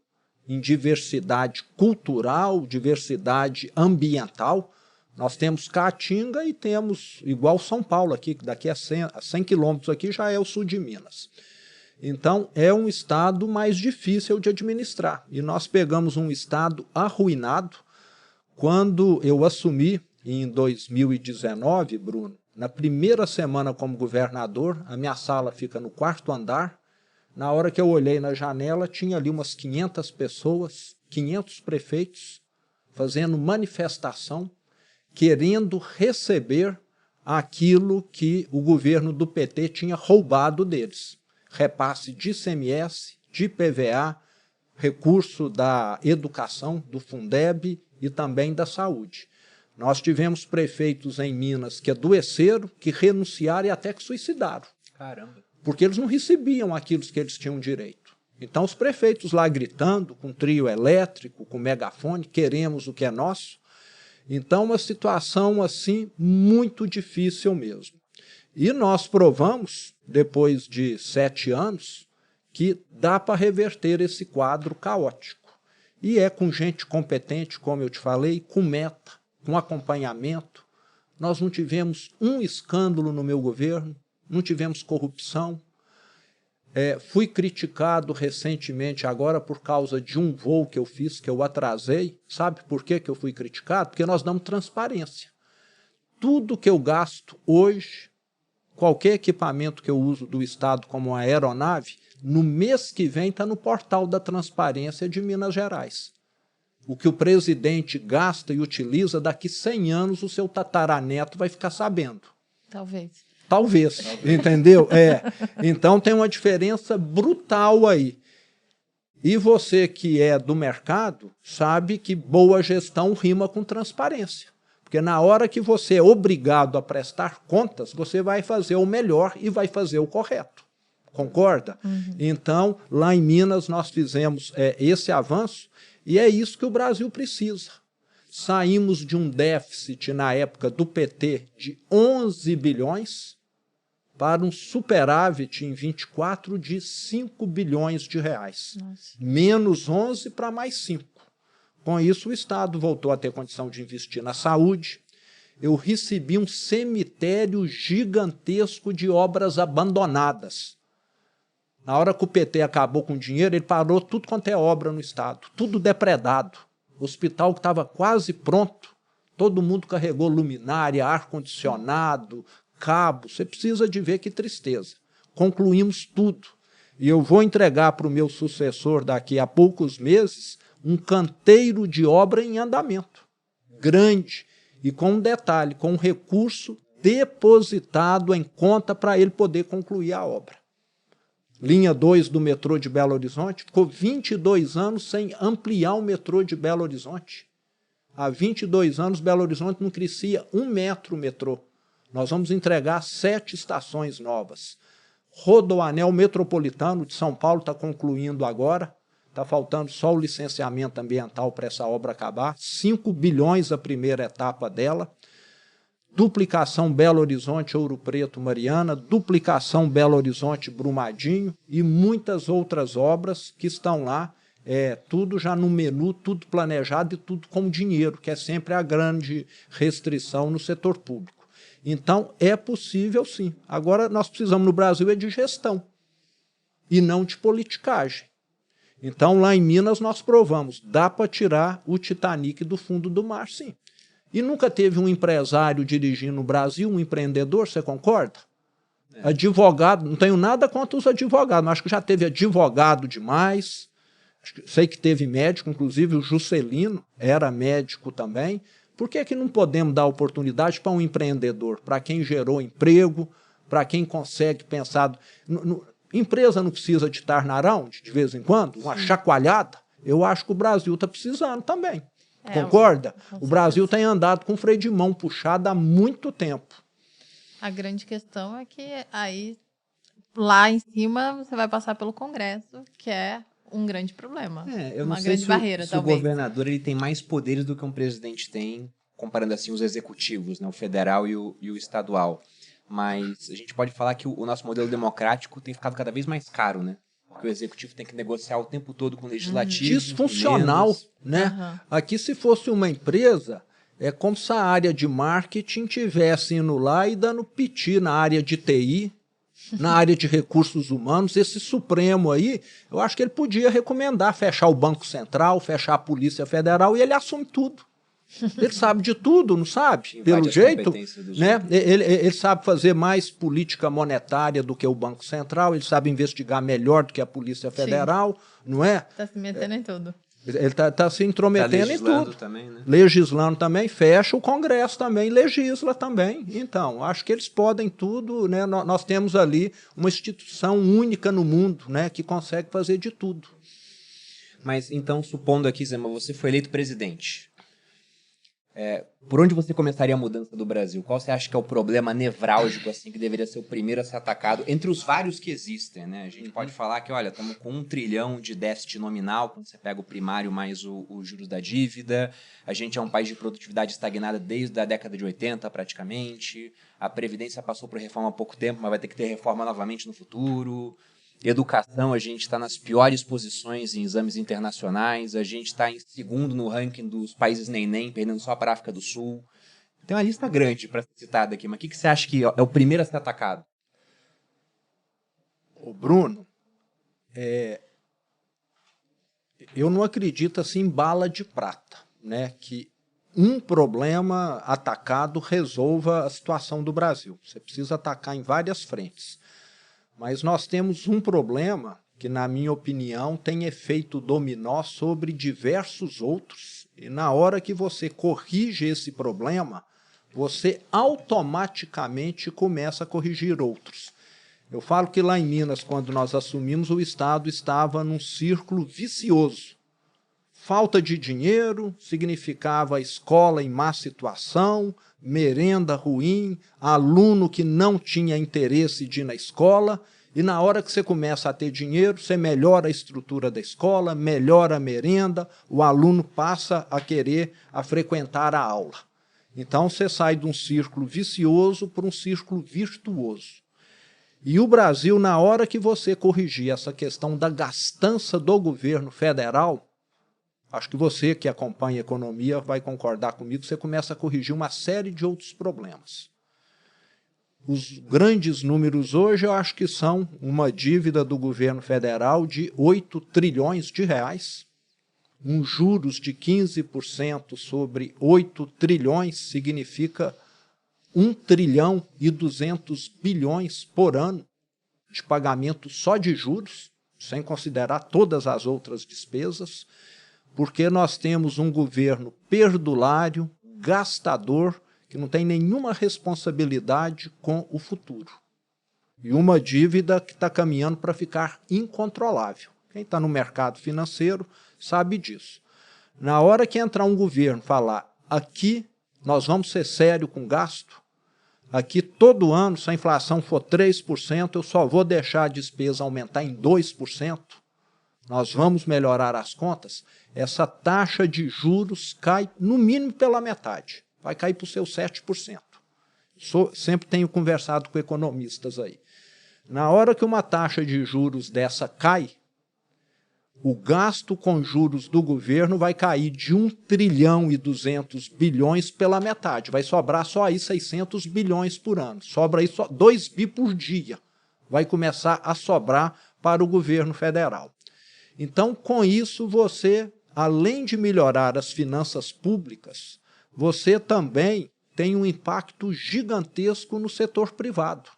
em diversidade cultural, diversidade ambiental. Nós temos Caatinga e temos, igual São Paulo aqui, que daqui a 100 quilômetros aqui já é o sul de Minas. Então, é um estado mais difícil de administrar. E nós pegamos um estado arruinado. Quando eu assumi, em 2019, Bruno, na primeira semana como governador, a minha sala fica no 4º andar. Na hora que eu olhei na janela, tinha ali umas 500 pessoas, 500 prefeitos, fazendo manifestação, querendo receber aquilo que o governo do PT tinha roubado deles. Repasse de ICMS, de PVA, recurso da educação, do Fundeb e também da saúde. Nós tivemos prefeitos em Minas que adoeceram, que renunciaram e até que suicidaram. Caramba. Porque eles não recebiam aquilo que eles tinham direito. Então os prefeitos lá gritando, com trio elétrico, com megafone, queremos o que é nosso. Então uma situação assim muito difícil mesmo. E nós provamos, depois de 7 anos, que dá para reverter esse quadro caótico. E é com gente competente, como eu te falei, com meta, com acompanhamento. Nós não tivemos um escândalo no meu governo, não tivemos corrupção. Fui criticado recentemente agora por causa de um voo que eu fiz, que eu atrasei. Sabe por que eu fui criticado? Porque nós damos transparência. Tudo que eu gasto hoje, qualquer equipamento que eu uso do Estado como uma aeronave, no mês que vem está no portal da transparência de Minas Gerais. O que o presidente gasta e utiliza, daqui 100 anos o seu tataraneto vai ficar sabendo. Talvez, entendeu? Então tem uma diferença brutal aí. E você que é do mercado sabe que boa gestão rima com transparência. Porque na hora que você é obrigado a prestar contas, você vai fazer o melhor e vai fazer o correto. Concorda? Uhum. Então, lá em Minas nós fizemos esse avanço e é isso que o Brasil precisa. Saímos de um déficit na época do PT de 11 bilhões para um superávit em 24 de 5 bilhões de reais. Nossa. Menos 11 para mais 5. Com isso, o Estado voltou a ter condição de investir na saúde. Eu recebi um cemitério gigantesco de obras abandonadas. Na hora que o PT acabou com o dinheiro, ele parou tudo quanto é obra no Estado, tudo depredado. O hospital que estava quase pronto, todo mundo carregou luminária, ar-condicionado, cabo. Você precisa de ver que tristeza. Concluímos tudo. E eu vou entregar para o meu sucessor daqui a poucos meses um canteiro de obra em andamento, grande, e com um detalhe, com um recurso depositado em conta para ele poder concluir a obra. Linha 2 do metrô de Belo Horizonte, ficou 22 anos sem ampliar o metrô de Belo Horizonte. Há 22 anos, Belo Horizonte não crescia 1 metro o metrô. Nós vamos entregar 7 estações novas. Rodoanel Metropolitano de São Paulo está concluindo agora. Está faltando só o licenciamento ambiental para essa obra acabar. 5 bilhões a primeira etapa dela. Duplicação Belo Horizonte, Ouro Preto, Mariana, duplicação Belo Horizonte, Brumadinho e muitas outras obras que estão lá, tudo já no menu, tudo planejado e tudo com dinheiro, que é sempre a grande restrição no setor público. Então, é possível sim. Agora, nós precisamos no Brasil de gestão e não de politicagem. Então, lá em Minas, nós provamos, dá para tirar o Titanic do fundo do mar, sim. E nunca teve um empresário dirigindo no Brasil, um empreendedor, você concorda? Advogado, não tenho nada contra os advogados, mas acho que já teve advogado demais, sei que teve médico, inclusive o Juscelino era médico também. Por que não podemos dar oportunidade para um empreendedor, para quem gerou emprego, para quem consegue pensar... Empresa não precisa de tarnarão de vez em quando, uma chacoalhada? Eu acho que o Brasil está precisando também. Concorda? O Brasil tem andado com o freio de mão puxado há muito tempo. A grande questão é que aí, lá em cima, você vai passar pelo Congresso, que é um grande problema. Eu uma não sei grande se barreira, se talvez. o governador ele tem mais poderes do que um presidente tem, comparando assim os executivos, né, o federal e o estadual. Mas a gente pode falar que o nosso modelo democrático tem ficado cada vez mais caro, né? Porque o executivo tem que negociar o tempo todo com o legislativo. Disfuncional, né? Aqui, se fosse uma empresa, é como se a área de marketing estivesse indo lá e dando piti na área de TI, na área de recursos humanos. Esse Supremo aí, eu acho que ele podia recomendar fechar o Banco Central, fechar a Polícia Federal, e ele assume tudo. Ele sabe de tudo, não sabe? Pelo jeito, né? Ele sabe fazer mais política monetária do que o Banco Central, ele sabe investigar melhor do que a Polícia Federal, não é? Está se metendo em tudo. Ele está se intrometendo em tudo. Também, né? Legislando também, fecha o Congresso também, legisla também. Então, acho que eles podem tudo, né? Nós temos ali uma instituição única no mundo, né? Que consegue fazer de tudo. Mas então, supondo aqui, Zema, você foi eleito presidente. Por onde você começaria a mudança do Brasil? Qual você acha que é o problema nevrálgico assim, que deveria ser o primeiro a ser atacado, entre os vários que existem, né? A gente pode falar que, olha, estamos com 1 trilhão de déficit nominal, quando você pega o primário mais os juros da dívida, a gente é um país de produtividade estagnada desde a década de 80, praticamente, a Previdência passou por reforma há pouco tempo, mas vai ter que ter reforma novamente no futuro... Educação, a gente está nas piores posições em exames internacionais, a gente está em segundo no ranking dos países nem, perdendo só para a África do Sul. Tem uma lista grande para ser citada aqui, mas o que você acha que é o primeiro a ser atacado? Ô Bruno, eu não acredito assim em bala de prata, né? Que um problema atacado resolva a situação do Brasil. Você precisa atacar em várias frentes. Mas nós temos um problema que, na minha opinião, tem efeito dominó sobre diversos outros. E na hora que você corrige esse problema, você automaticamente começa a corrigir outros. Eu falo que lá em Minas, quando nós assumimos, o Estado estava num círculo vicioso. Falta de dinheiro significava escola em má situação, merenda ruim, aluno que não tinha interesse de ir na escola, e na hora que você começa a ter dinheiro, você melhora a estrutura da escola, melhora a merenda, o aluno passa a querer frequentar a aula. Então você sai de um círculo vicioso para um círculo virtuoso. E o Brasil, na hora que você corrigir essa questão da gastança do governo federal, acho que você que acompanha a economia vai concordar comigo, você começa a corrigir uma série de outros problemas. Os grandes números hoje eu acho que são uma dívida do governo federal de 8 trilhões de reais, juros de 15% sobre 8 trilhões significa 1 trilhão e 200 bilhões por ano de pagamento só de juros, sem considerar todas as outras despesas, porque nós temos um governo perdulário, gastador, que não tem nenhuma responsabilidade com o futuro. E uma dívida que está caminhando para ficar incontrolável. Quem está no mercado financeiro sabe disso. Na hora que entrar um governo falar, aqui nós vamos ser sérios com gasto, aqui todo ano, se a inflação for 3%, eu só vou deixar a despesa aumentar em 2%, nós vamos melhorar as contas, essa taxa de juros cai no mínimo pela metade, vai cair para os seus 7%. Sempre tenho conversado com economistas aí. Na hora que uma taxa de juros dessa cai, o gasto com juros do governo vai cair de 1 trilhão e 200 bilhões pela metade, vai sobrar só aí 600 bilhões por ano, sobra aí só 2 bi por dia, vai começar a sobrar para o governo federal. Então, com isso, você, além de melhorar as finanças públicas, você também tem um impacto gigantesco no setor privado.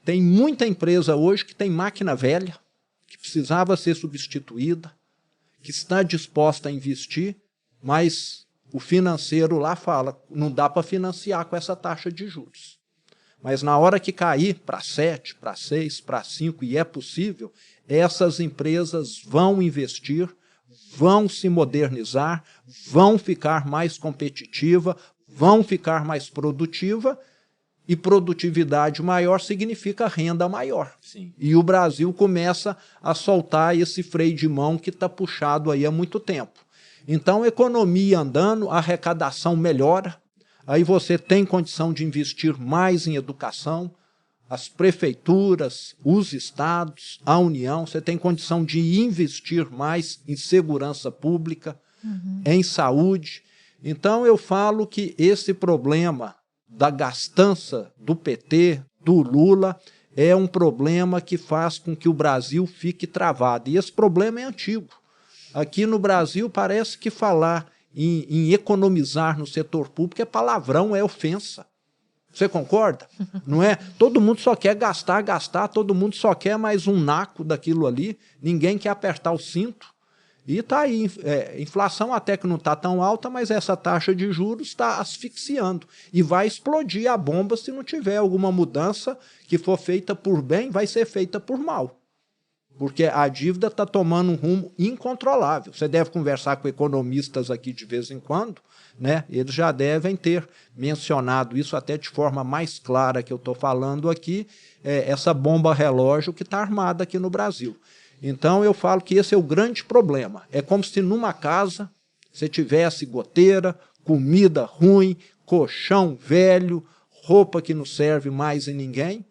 Tem muita empresa hoje que tem máquina velha, que precisava ser substituída, que está disposta a investir, mas o financeiro lá fala, não dá para financiar com essa taxa de juros. Mas na hora que cair para 7, para 6, para 5, e é possível, essas empresas vão investir, vão se modernizar, vão ficar mais competitivas, vão ficar mais produtivas, e produtividade maior significa renda maior. Sim. E o Brasil começa a soltar esse freio de mão que está puxado aí há muito tempo. Então, economia andando, a arrecadação melhora, aí você tem condição de investir mais em educação, as prefeituras, os estados, a União, você tem condição de investir mais em segurança pública, em saúde. Então, eu falo que esse problema da gastança do PT, do Lula, é um problema que faz com que o Brasil fique travado. E esse problema é antigo. Aqui no Brasil parece que falar em economizar no setor público é palavrão, é ofensa. Você concorda? Não é? Todo mundo só quer gastar, todo mundo só quer mais um naco daquilo ali, ninguém quer apertar o cinto. E está aí, inflação até que não está tão alta, mas essa taxa de juros está asfixiando. E vai explodir a bomba se não tiver alguma mudança que for feita por bem, vai ser feita por mal. Porque a dívida está tomando um rumo incontrolável. Você deve conversar com economistas aqui de vez em quando, né? Eles já devem ter mencionado isso até de forma mais clara que eu estou falando aqui, essa bomba relógio que está armada aqui no Brasil. Então, eu falo que esse é o grande problema. É como se numa casa você tivesse goteira, comida ruim, colchão velho, roupa que não serve mais em ninguém.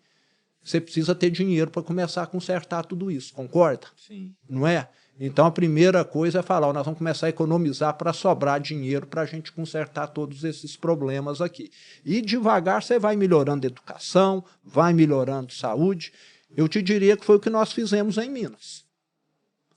Você precisa ter dinheiro para começar a consertar tudo isso, concorda? Sim. Não é? Então, a primeira coisa é falar, nós vamos começar a economizar para sobrar dinheiro para a gente consertar todos esses problemas aqui. E devagar você vai melhorando a educação, vai melhorando a saúde. Eu te diria que foi o que nós fizemos em Minas.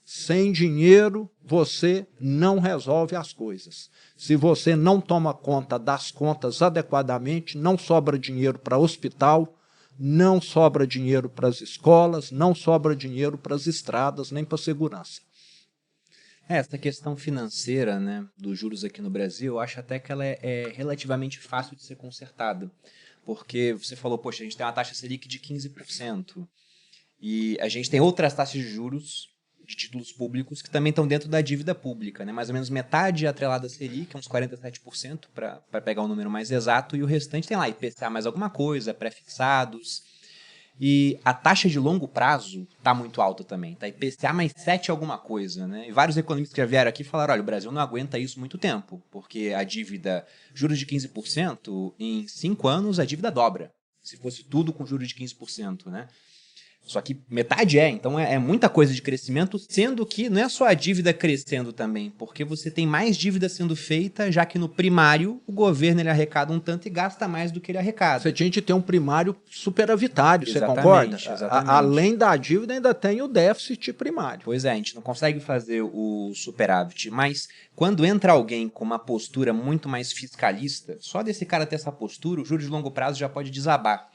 Sem dinheiro, você não resolve as coisas. Se você não toma conta das contas adequadamente, não sobra dinheiro para hospital, não sobra dinheiro para as escolas, não sobra dinheiro para as estradas, nem para a segurança. Essa questão financeira, né, dos juros aqui no Brasil, eu acho até que ela é relativamente fácil de ser consertada. Porque você falou, poxa, a gente tem uma taxa Selic de 15%. E a gente tem outras taxas de juros de títulos públicos que também estão dentro da dívida pública, né? Mais ou menos metade atrelada a Selic, uns 47%, para pegar um número mais exato, e o restante tem lá IPCA mais alguma coisa, pré-fixados. E a taxa de longo prazo está muito alta também, tá? IPCA mais 7 alguma coisa, né? E vários economistas que já vieram aqui falaram, olha, o Brasil não aguenta isso muito tempo, porque a dívida, juros de 15%, em 5 anos a dívida dobra, se fosse tudo com juros de 15%, né? Só que metade então é muita coisa de crescimento, sendo que não é só a dívida crescendo também, porque você tem mais dívida sendo feita, já que no primário o governo ele arrecada um tanto e gasta mais do que ele arrecada. Você tinha que ter um primário superavitário, Exatamente, você concorda? exatamente. Além da dívida ainda tem o déficit primário. Pois é, a gente não consegue fazer o superávit, mas quando entra alguém com uma postura muito mais fiscalista, só desse cara ter essa postura, o juros de longo prazo já pode desabar.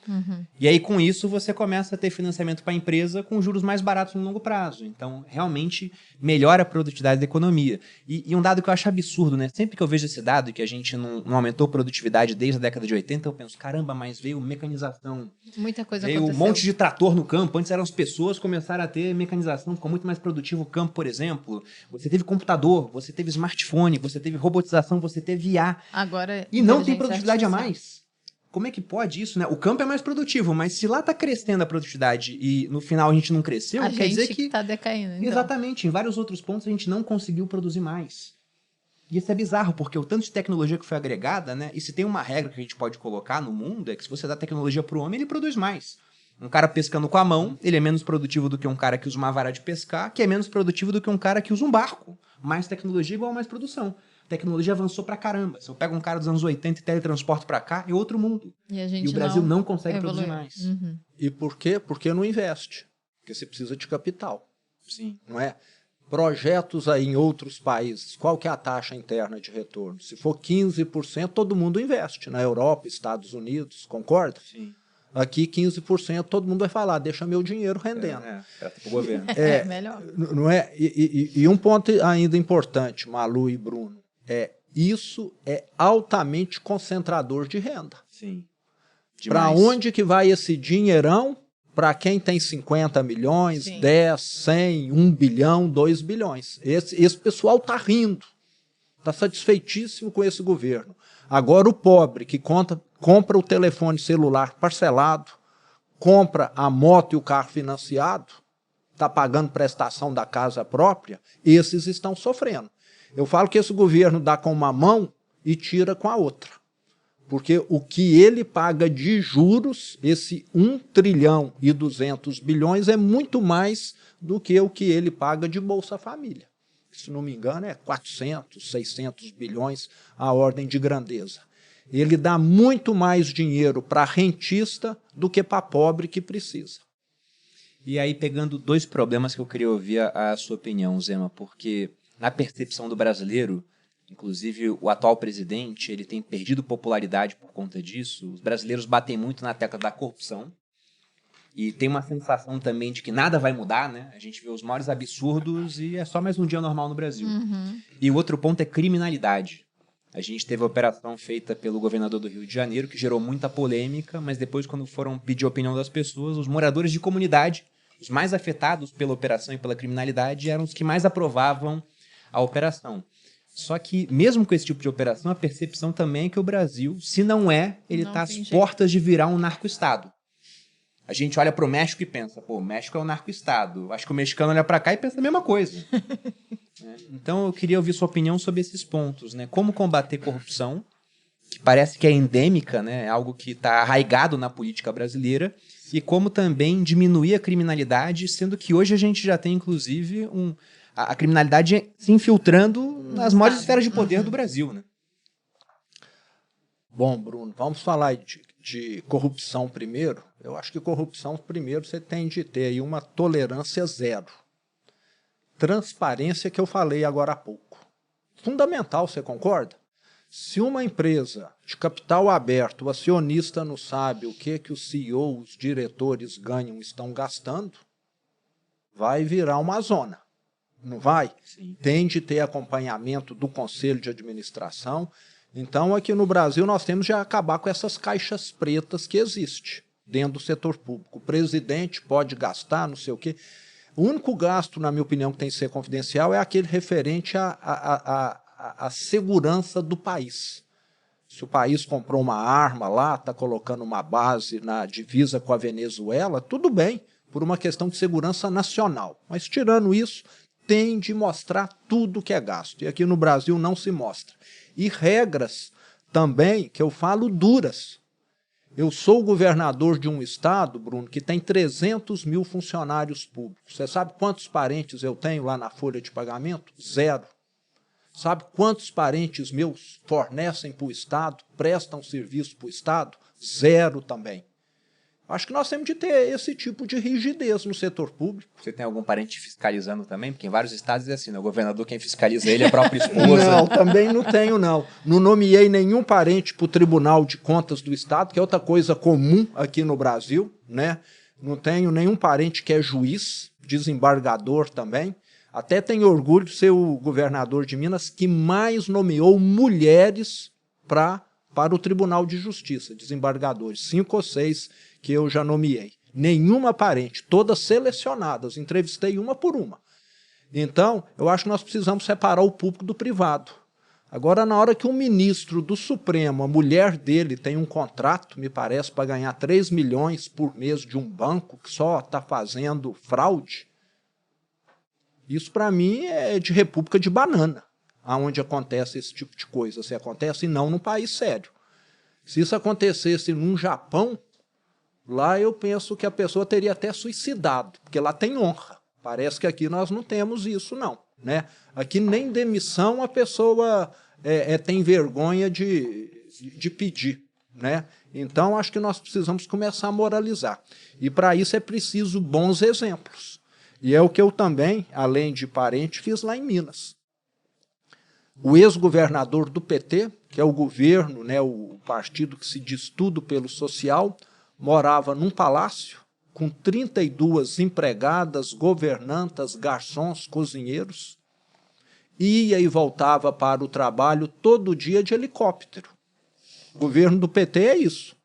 E aí com isso você começa a ter financiamento para a empresa com juros mais baratos no longo prazo. Então, realmente melhora a produtividade da economia. E um dado que eu acho absurdo, né? Sempre que eu vejo esse dado que a gente não aumentou a produtividade desde a década de 80, eu penso, caramba, mas veio mecanização. Muita coisa Veio aconteceu. um monte de trator no campo. Antes eram as pessoas, começaram a ter mecanização, ficou muito mais produtivo o campo, por exemplo. Você teve computador, você teve smartphone, você teve robotização, você teve IA. Agora, E não tem inteligência produtividade a artificial. mais. Como é que pode isso, né? O campo é mais produtivo, mas se lá está crescendo a produtividade e no final a gente não cresceu, A quer dizer gente que... está decaindo. Então. Exatamente, em vários outros pontos a gente não conseguiu produzir mais. E isso é bizarro, porque o tanto de tecnologia que foi agregada, né? E se tem uma regra que a gente pode colocar no mundo, é que se você dá tecnologia para o homem, ele produz mais. Um cara pescando com a mão, ele é menos produtivo do que um cara que usa uma vara de pescar, que é menos produtivo do que um cara que usa um barco. Mais tecnologia igual a mais produção. A tecnologia avançou pra caramba. Se eu pego um cara dos anos 80 e teletransporto pra cá, é outro mundo. E a gente E o Brasil não consegue evoluiu. produzir mais. E por quê? Porque não investe. Porque você precisa de capital. Sim. Não é? Projetos aí em outros países, qual que é a taxa interna de retorno? Se for 15%, todo mundo investe. Na Europa, Estados Unidos, concorda? Sim. Aqui, 15%, todo mundo vai falar, deixa meu dinheiro rendendo. Para o governo. Melhor. Não é? E um ponto ainda importante, Malu e Bruno, isso é altamente concentrador de renda. Sim. Para onde que vai esse dinheirão? Para quem tem 50 milhões, Sim. 10, 100, 1 bilhão, 2 bilhões. Esse pessoal está rindo, está satisfeitíssimo com esse governo. Agora o pobre que compra o telefone celular parcelado, compra a moto e o carro financiado, está pagando prestação da casa própria, esses estão sofrendo. Eu falo que esse governo dá com uma mão e tira com a outra. Porque o que ele paga de juros, esse 1 trilhão e 200 bilhões, é muito mais do que o que ele paga de Bolsa Família. Se não me engano, é 400, 600 bilhões a ordem de grandeza. Ele dá muito mais dinheiro para rentista do que para pobre que precisa. E aí, pegando dois problemas que eu queria ouvir a sua opinião, Zema, porque na percepção do brasileiro, inclusive o atual presidente, ele tem perdido popularidade por conta disso. Os brasileiros batem muito na tecla da corrupção e tem uma sensação também de que nada vai mudar, né? A gente vê os maiores absurdos e é só mais um dia normal no Brasil. E o outro ponto é criminalidade. A gente teve a operação feita pelo governador do Rio de Janeiro, que gerou muita polêmica, mas depois, quando foram pedir a opinião das pessoas, os moradores de comunidade, os mais afetados pela operação e pela criminalidade, eram os que mais aprovavam a operação. Só que, mesmo com esse tipo de operação, a percepção também é que o Brasil, se não é, ele está às portas de virar um narco-estado. A gente olha para o México e pensa, pô, o México é um narco-estado. Acho que o mexicano olha para cá e pensa a mesma coisa. Então, eu queria ouvir sua opinião sobre esses pontos, né? Como combater corrupção, que parece que é endêmica, né? É algo que está arraigado na política brasileira, e como também diminuir a criminalidade, sendo que hoje a gente já tem, inclusive, a criminalidade se infiltrando nas maiores esferas de poder do Brasil, né? Bom, Bruno, vamos falar de corrupção primeiro. Eu acho que corrupção, primeiro, você tem de ter aí uma tolerância zero. Transparência que eu falei agora há pouco. Fundamental, você concorda? Se uma empresa de capital aberto, o acionista não sabe o que os CEOs, os diretores ganham, estão gastando, vai virar uma zona. Não vai? Sim. Tem de ter acompanhamento do Conselho de Administração. Então, aqui no Brasil, nós temos de acabar com essas caixas pretas que existem dentro do setor público. O presidente pode gastar, não sei o quê. O único gasto, na minha opinião, que tem que ser confidencial é aquele referente à segurança do país. Se o país comprou uma arma lá, está colocando uma base na divisa com a Venezuela, tudo bem, por uma questão de segurança nacional. Mas, tirando isso, tem de mostrar tudo que é gasto. E aqui no Brasil não se mostra. E regras também, que eu falo, duras. Eu sou governador de um estado, Bruno, que tem 300 mil funcionários públicos. Você sabe quantos parentes eu tenho lá na folha de pagamento? 0. Sabe quantos parentes meus fornecem para o estado, prestam serviço para o estado? 0 também. Acho que nós temos de ter esse tipo de rigidez no setor público. Você tem algum parente fiscalizando também? Porque em vários estados é assim, né? O governador quem fiscaliza ele é a própria esposa. Não, também não tenho, não. Não nomeei nenhum parente para o Tribunal de Contas do Estado, que é outra coisa comum aqui no Brasil, né? Não tenho nenhum parente que é juiz, desembargador também. Até tenho orgulho de ser o governador de Minas que mais nomeou mulheres para o Tribunal de Justiça, desembargadores, 5 ou 6 que eu já nomeei. Nenhuma parente, todas selecionadas, entrevistei uma por uma. Então, eu acho que nós precisamos separar o público do privado. Agora, na hora que um ministro do Supremo, a mulher dele tem um contrato, me parece, para ganhar 3 milhões por mês de um banco que só está fazendo fraude, isso para mim é de república de banana, aonde acontece esse tipo de coisa. Se acontece, não num país sério. Se isso acontecesse num Japão, lá eu penso que a pessoa teria até suicidado, porque lá tem honra. Parece que aqui nós não temos isso, não. Né? Aqui nem demissão a pessoa tem vergonha de pedir. Né? Então, acho que nós precisamos começar a moralizar. E para isso é preciso bons exemplos. E é o que eu também, além de parente, fiz lá em Minas. O ex-governador do PT, que é o governo, né, o partido que se diz tudo pelo social, morava num palácio com 32 empregadas, governantas, garçons, cozinheiros, ia e voltava para o trabalho todo dia de helicóptero. O governo do PT é isso,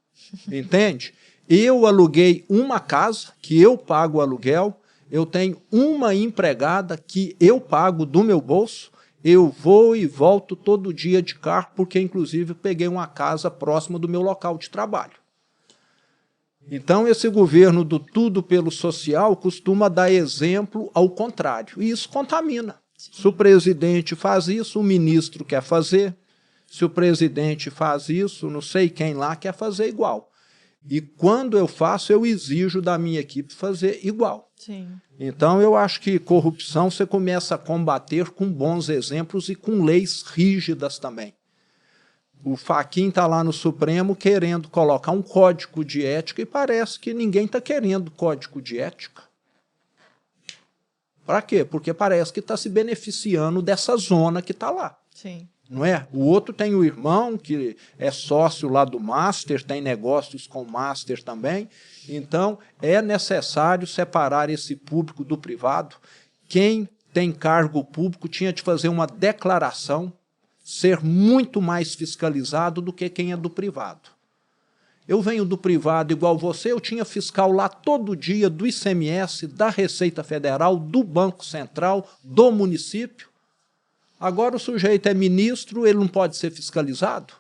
entende? Eu aluguei uma casa, que eu pago o aluguel, eu tenho uma empregada que eu pago do meu bolso, eu vou e volto todo dia de carro, porque inclusive peguei uma casa próxima do meu local de trabalho. Então esse governo do tudo pelo social costuma dar exemplo ao contrário, e isso contamina. Se o presidente faz isso, o ministro quer fazer, se o presidente faz isso, não sei quem lá quer fazer igual. E quando eu faço, eu exijo da minha equipe fazer igual. Sim. Então, eu acho que corrupção você começa a combater com bons exemplos e com leis rígidas também. O Fachin está lá no Supremo querendo colocar um código de ética e parece que ninguém está querendo código de ética. Para quê? Porque parece que está se beneficiando dessa zona que está lá. Sim. Não é? O outro tem o irmão, que é sócio lá do Master, tem negócios com o Master também. Então, é necessário separar esse público do privado. Quem tem cargo público tinha de fazer uma declaração, ser muito mais fiscalizado do que quem é do privado. Eu venho do privado igual você, eu tinha fiscal lá todo dia do ICMS, da Receita Federal, do Banco Central, do município. Agora o sujeito é ministro, ele não pode ser fiscalizado?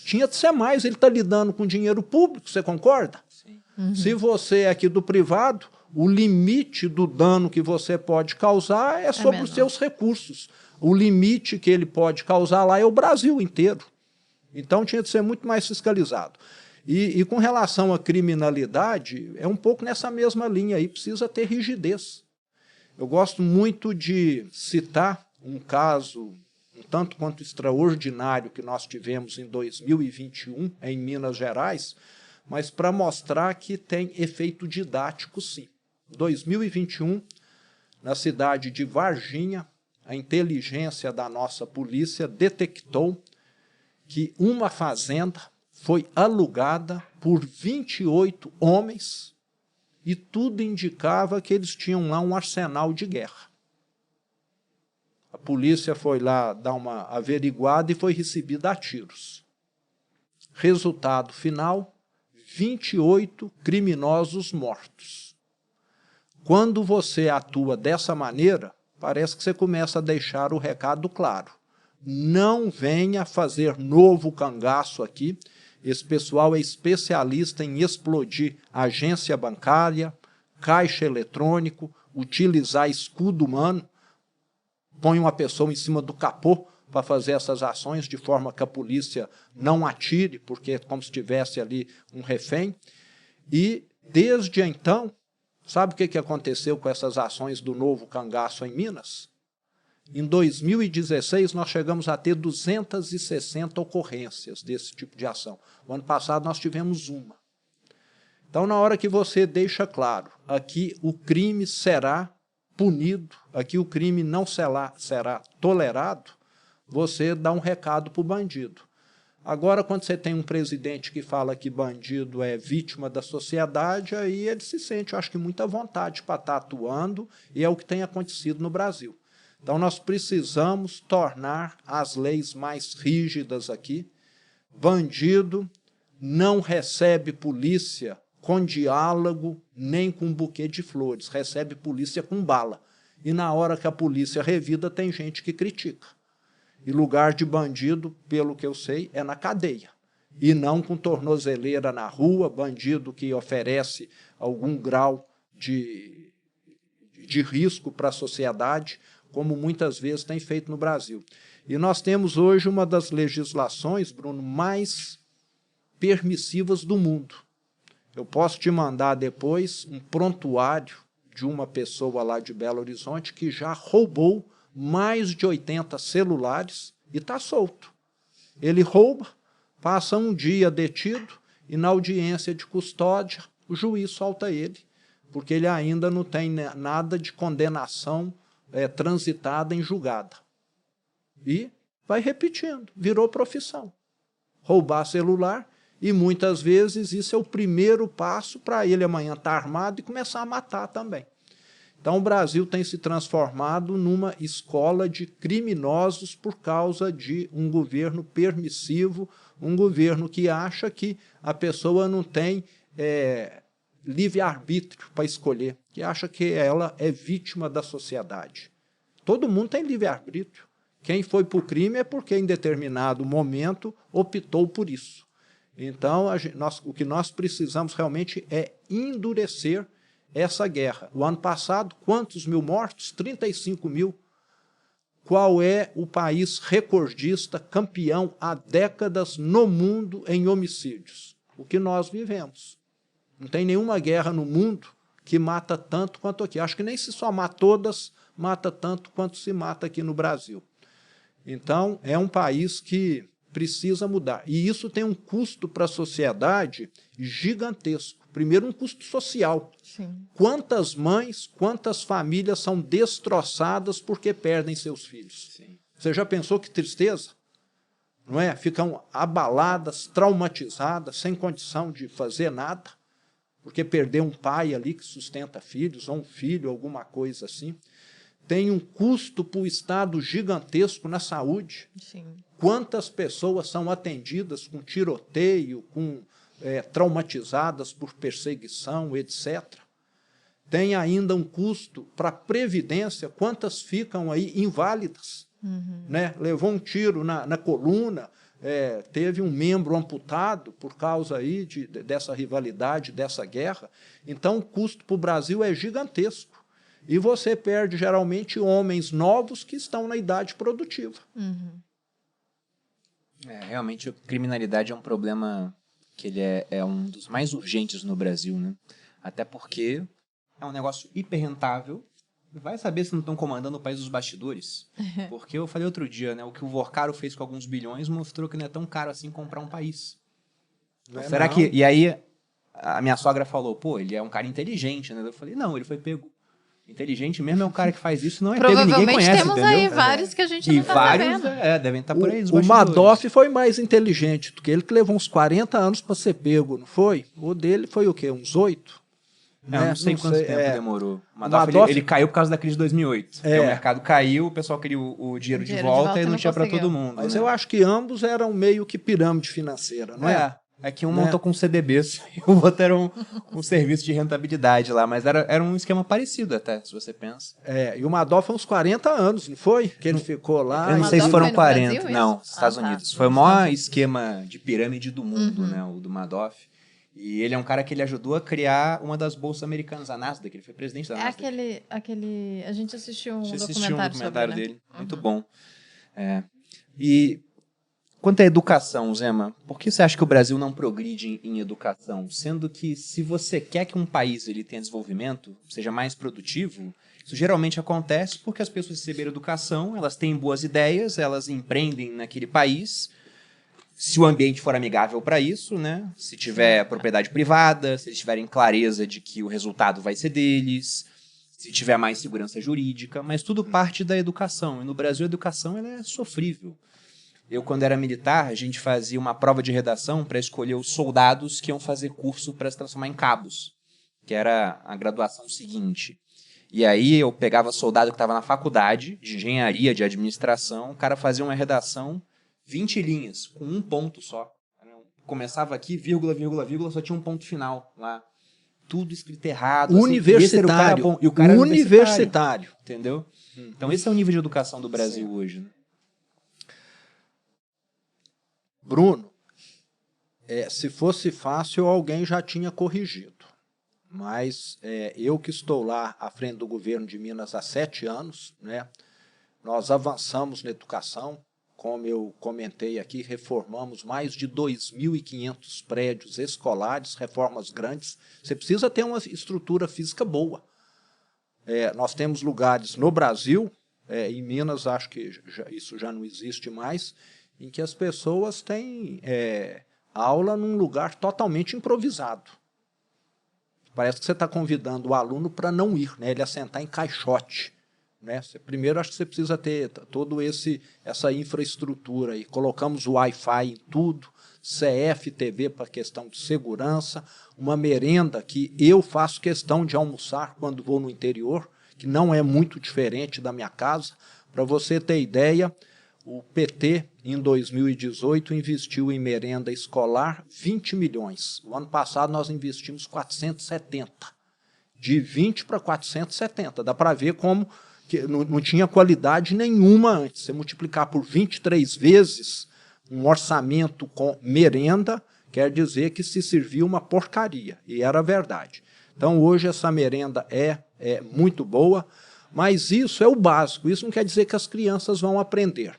Tinha de ser mais, ele está lidando com dinheiro público, você concorda? Sim. Uhum. Se você é aqui do privado, o limite do dano que você pode causar é sobre os seus recursos. O limite que ele pode causar lá é o Brasil inteiro. Então tinha de ser muito mais fiscalizado. E com relação à criminalidade, é um pouco nessa mesma linha aí, precisa ter rigidez. Eu gosto muito de citar um caso um tanto quanto extraordinário que nós tivemos em 2021, em Minas Gerais, mas para mostrar que tem efeito didático, sim. 2021, na cidade de Varginha, a inteligência da nossa polícia detectou que uma fazenda foi alugada por 28 homens e tudo indicava que eles tinham lá um arsenal de guerra. A polícia foi lá dar uma averiguada e foi recebida a tiros. Resultado final, 28 criminosos mortos. Quando você atua dessa maneira, parece que você começa a deixar o recado claro. Não venha fazer novo cangaço aqui. Esse pessoal é especialista em explodir agência bancária, caixa eletrônico, utilizar escudo humano. Põe uma pessoa em cima do capô para fazer essas ações de forma que a polícia não atire, porque é como se tivesse ali um refém. E, desde então, sabe o que aconteceu com essas ações do novo cangaço em Minas? Em 2016, nós chegamos a ter 260 ocorrências desse tipo de ação. O ano passado, nós tivemos uma. Então, na hora que você deixa claro, aqui o crime será punido, aqui o crime não será tolerado, você dá um recado para o bandido. Agora, quando você tem um presidente que fala que bandido é vítima da sociedade, aí ele se sente, eu acho que, muita vontade para estar atuando, e é o que tem acontecido no Brasil. Então, nós precisamos tornar as leis mais rígidas aqui. Bandido não recebe polícia com diálogo, nem com um buquê de flores, recebe polícia com bala. E na hora que a polícia revida, tem gente que critica. E lugar de bandido, pelo que eu sei, é na cadeia. E não com tornozeleira na rua, bandido que oferece algum grau de risco para a sociedade, como muitas vezes tem feito no Brasil. E nós temos hoje uma das legislações, Bruno, mais permissivas do mundo. Eu posso te mandar depois um prontuário de uma pessoa lá de Belo Horizonte que já roubou mais de 80 celulares e está solto. Ele rouba, passa um dia detido e na audiência de custódia o juiz solta ele. porque ele ainda não tem nada de condenação transitada em julgada. E vai repetindo, virou profissão. Roubar celular, e muitas vezes isso é o primeiro passo para ele amanhã estar armado e começar a matar também. Então o Brasil tem se transformado numa escola de criminosos por causa de um governo permissivo, um governo que acha que a pessoa não tem livre-arbítrio para escolher, que acha que ela é vítima da sociedade. Todo mundo tem livre-arbítrio. Quem foi para o crime é porque em determinado momento optou por isso. Então, o que nós precisamos realmente é endurecer essa guerra. O ano passado, quantos mil mortos? 35 mil. Qual é o país recordista, campeão há décadas no mundo em homicídios? O que nós vivemos. Não tem nenhuma guerra no mundo que mata tanto quanto aqui. Acho que nem se somar todas, mata tanto quanto se mata aqui no Brasil. Então, é um país que precisa mudar. E isso tem um custo para a sociedade gigantesco. Primeiro, um custo social. Sim. Quantas mães, quantas famílias são destroçadas porque perdem seus filhos? Sim. Você já pensou que tristeza? Não é? Ficam abaladas, traumatizadas, sem condição de fazer nada, porque perdeu um pai ali que sustenta filhos, ou um filho, alguma coisa assim. Tem um custo para o Estado gigantesco na saúde. Sim. Quantas pessoas são atendidas com tiroteio, traumatizadas por perseguição, etc. Tem ainda um custo para a Previdência, quantas ficam aí inválidas. Né? Levou um tiro na coluna, teve um membro amputado por causa aí dessa rivalidade, dessa guerra. Então, o custo para o Brasil é gigantesco. E você perde, geralmente, homens novos que estão na idade produtiva. Realmente, a criminalidade é um problema que ele é um dos mais urgentes no Brasil, né? Até porque é um negócio hiper rentável. Vai saber se não estão comandando o país dos bastidores. Porque eu falei outro dia, né? O que o Vorcaro fez com alguns bilhões mostrou que não é tão caro assim comprar um país. Será que... E aí, a minha sogra falou, pô, ele é um cara inteligente, né? Eu falei, não, ele foi pego. Inteligente mesmo é um cara que faz isso, não é pego, ninguém conhece, temos entendeu? aí vários que a gente não tá vários, sabendo. devem estar por aí dos O bastidores. Madoff foi mais inteligente do que ele, que levou uns 40 anos para ser pego, não foi? O dele foi o quê? Uns 8? Eu não sei quanto tempo demorou. O Madoff, Madoff ele caiu por causa da crise de 2008. O mercado caiu, o pessoal queria o dinheiro de volta e não tinha para todo mundo. Mas né? eu acho que ambos eram meio que pirâmide financeira, não é? É que um montou com CDBs e o outro era um serviço de rentabilidade lá, mas era um esquema parecido até, se você pensa. E o Madoff foi uns 40 anos, não foi? Que ele ficou lá. Eu não sei se foram 40, Brasil, não, Estados Unidos. Foi o maior esquema de pirâmide do mundo, né, o do Madoff. E ele é um cara que ele ajudou a criar uma das bolsas americanas, a Nasdaq, ele foi presidente da Nasdaq. Aquele... A gente assistiu Você documentário assistiu um documentário sobre, dele, muito bom. E quanto à educação, Zema, por que você acha que o Brasil não progride em educação? Sendo que se você quer que um país ele tenha desenvolvimento, seja mais produtivo, isso geralmente acontece porque as pessoas receberam educação, elas têm boas ideias, elas empreendem naquele país, se o ambiente for amigável para isso, né? Se tiver propriedade privada, se eles tiverem clareza de que o resultado vai ser deles, se tiver mais segurança jurídica, mas tudo parte da educação. E no Brasil a educação ela é sofrível. Eu, quando era militar, a gente fazia uma prova de redação para escolher os soldados que iam fazer curso para se transformar em cabos, que era a graduação seguinte. E aí eu pegava soldado que estava na faculdade de engenharia, de administração, o cara fazia uma redação 20 linhas, com um ponto só. Começava aqui, vírgula, vírgula, vírgula, só tinha um ponto final lá. Tudo escrito errado. Universitário. Assim, e o cara era universitário. Entendeu? Então esse é o nível de educação do Brasil hoje, né? Bruno, se fosse fácil, alguém já tinha corrigido. Mas eu que estou lá à frente do governo de Minas há 7 anos, né, nós avançamos na educação, como eu comentei aqui, reformamos mais de 2.500 prédios escolares, reformas grandes. Você precisa ter uma estrutura física boa. Nós temos lugares no Brasil, em Minas acho que isso já não existe mais, em que as pessoas têm aula num lugar totalmente improvisado. parece que você está convidando o aluno para não ir, né? Ele assentar em caixote. Né? Primeiro, acho que você precisa ter toda essa infraestrutura aí. Colocamos o Wi-Fi em tudo, CFTV para questão de segurança, uma merenda que eu faço questão de almoçar quando vou no interior, que não é muito diferente da minha casa. Para você ter ideia, o PT, em 2018, investiu em merenda escolar 20 milhões. O ano passado nós investimos 470. De 20 para 470. Dá para ver como que não tinha qualidade nenhuma antes. Você multiplicar por 23 vezes um orçamento com merenda, quer dizer que se serviu uma porcaria. E era verdade. Então, hoje, essa merenda é muito boa, mas isso é o básico. Isso não quer dizer que as crianças vão aprender.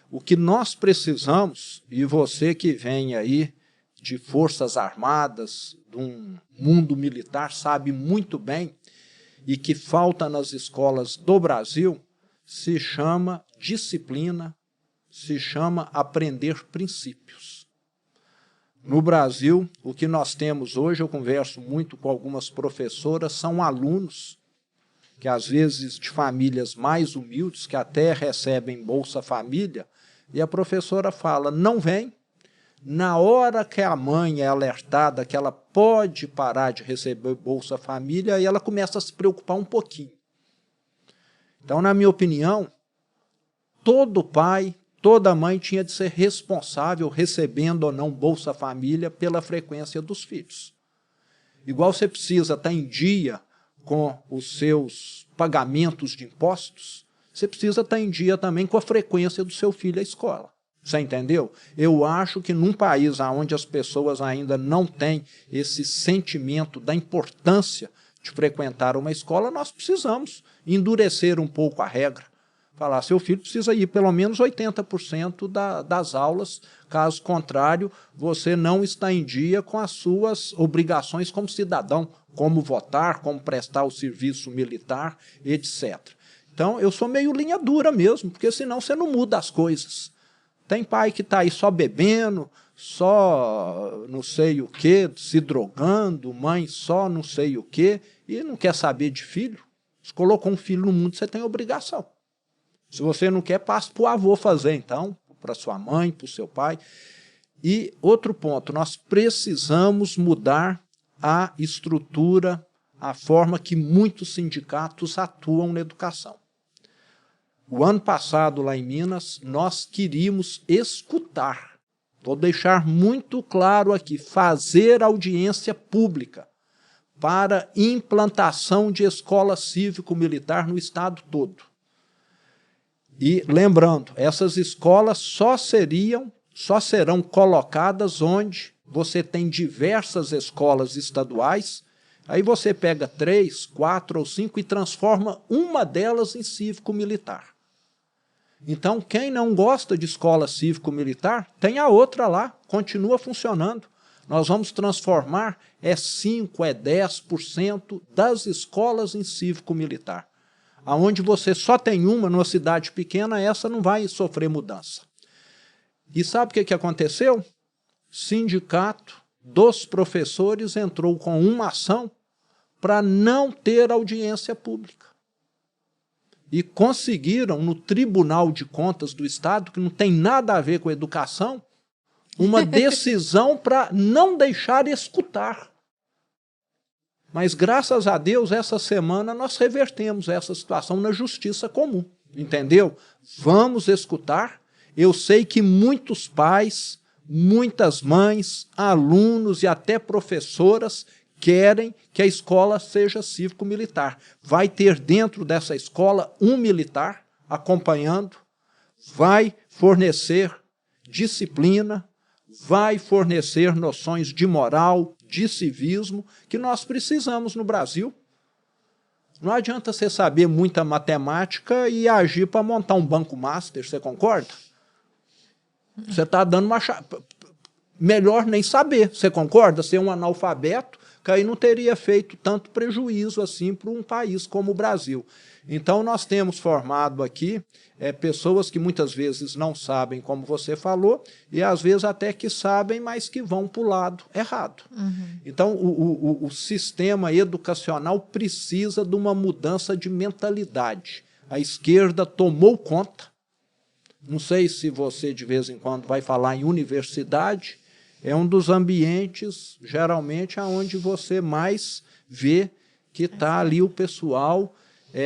O que nós precisamos, e você que vem aí de Forças Armadas, de um mundo militar, sabe muito bem, e que falta nas escolas do Brasil, se chama disciplina, se chama aprender princípios. No Brasil, o que nós temos hoje, eu converso muito com algumas professoras, são alunos que às vezes de famílias mais humildes, que até recebem Bolsa Família, e a professora fala, não vem, na hora que a mãe é alertada que ela pode parar de receber Bolsa Família, aí ela começa a se preocupar um pouquinho. Então, na minha opinião, todo pai, toda mãe tinha de ser responsável, recebendo ou não Bolsa Família, pela frequência dos filhos. Igual você precisa estar em dia com os seus pagamentos de impostos, você precisa estar em dia também com a frequência do seu filho à escola. Você entendeu? Eu acho que num país onde as pessoas ainda não têm esse sentimento da importância de frequentar uma escola, nós precisamos endurecer um pouco a regra. Falar, seu filho precisa ir pelo menos 80% das aulas, caso contrário, você não está em dia com as suas obrigações como cidadão, como votar, como prestar o serviço militar, etc. Então, eu sou meio linha dura mesmo, porque senão você não muda as coisas. Tem pai que está aí só bebendo, só não sei o quê, se drogando, mãe só não sei o quê, e não quer saber de filho. Se colocou um filho no mundo, você tem obrigação. Se você não quer, passa para o avô fazer, então, para sua mãe, para o seu pai. E outro ponto, nós precisamos mudar a estrutura, a forma que muitos sindicatos atuam na educação. O ano passado, lá em Minas, nós queríamos escutar. Vou deixar muito claro aqui, fazer audiência pública para implantação de escola cívico-militar no estado todo. E lembrando, essas escolas só serão colocadas onde você tem diversas escolas estaduais, aí você pega 3, 4 ou 5 e transforma uma delas em cívico-militar. Então, quem não gosta de escola cívico-militar, tem a outra lá, continua funcionando. Nós vamos transformar 5%, 10% das escolas em cívico-militar. Aonde você só tem uma numa cidade pequena, essa não vai sofrer mudança. E sabe o que aconteceu? Sindicato dos professores entrou com uma ação para não ter audiência pública. E conseguiram, no Tribunal de Contas do Estado, que não tem nada a ver com educação, uma decisão para não deixar escutar. Mas, graças a Deus, essa semana nós revertemos essa situação na justiça comum, entendeu? Vamos escutar. Eu sei que muitos pais, muitas mães, alunos e até professoras querem que a escola seja cívico-militar. Vai ter dentro dessa escola um militar acompanhando, vai fornecer disciplina, vai fornecer noções de moral, de civismo, que nós precisamos no Brasil. Não adianta você saber muita matemática e agir para montar um banco master, você concorda? Você está dando uma chave. Melhor nem saber, você concorda? Ser um analfabeto, que aí não teria feito tanto prejuízo assim para um país como o Brasil. Então, nós temos formado aqui pessoas que muitas vezes não sabem, como você falou, e às vezes até que sabem, mas que vão para o lado errado. Então, o sistema educacional precisa de uma mudança de mentalidade. A esquerda tomou conta. Não sei se você, de vez em quando, vai falar em universidade, é um dos ambientes, geralmente, onde você mais vê que está ali o pessoal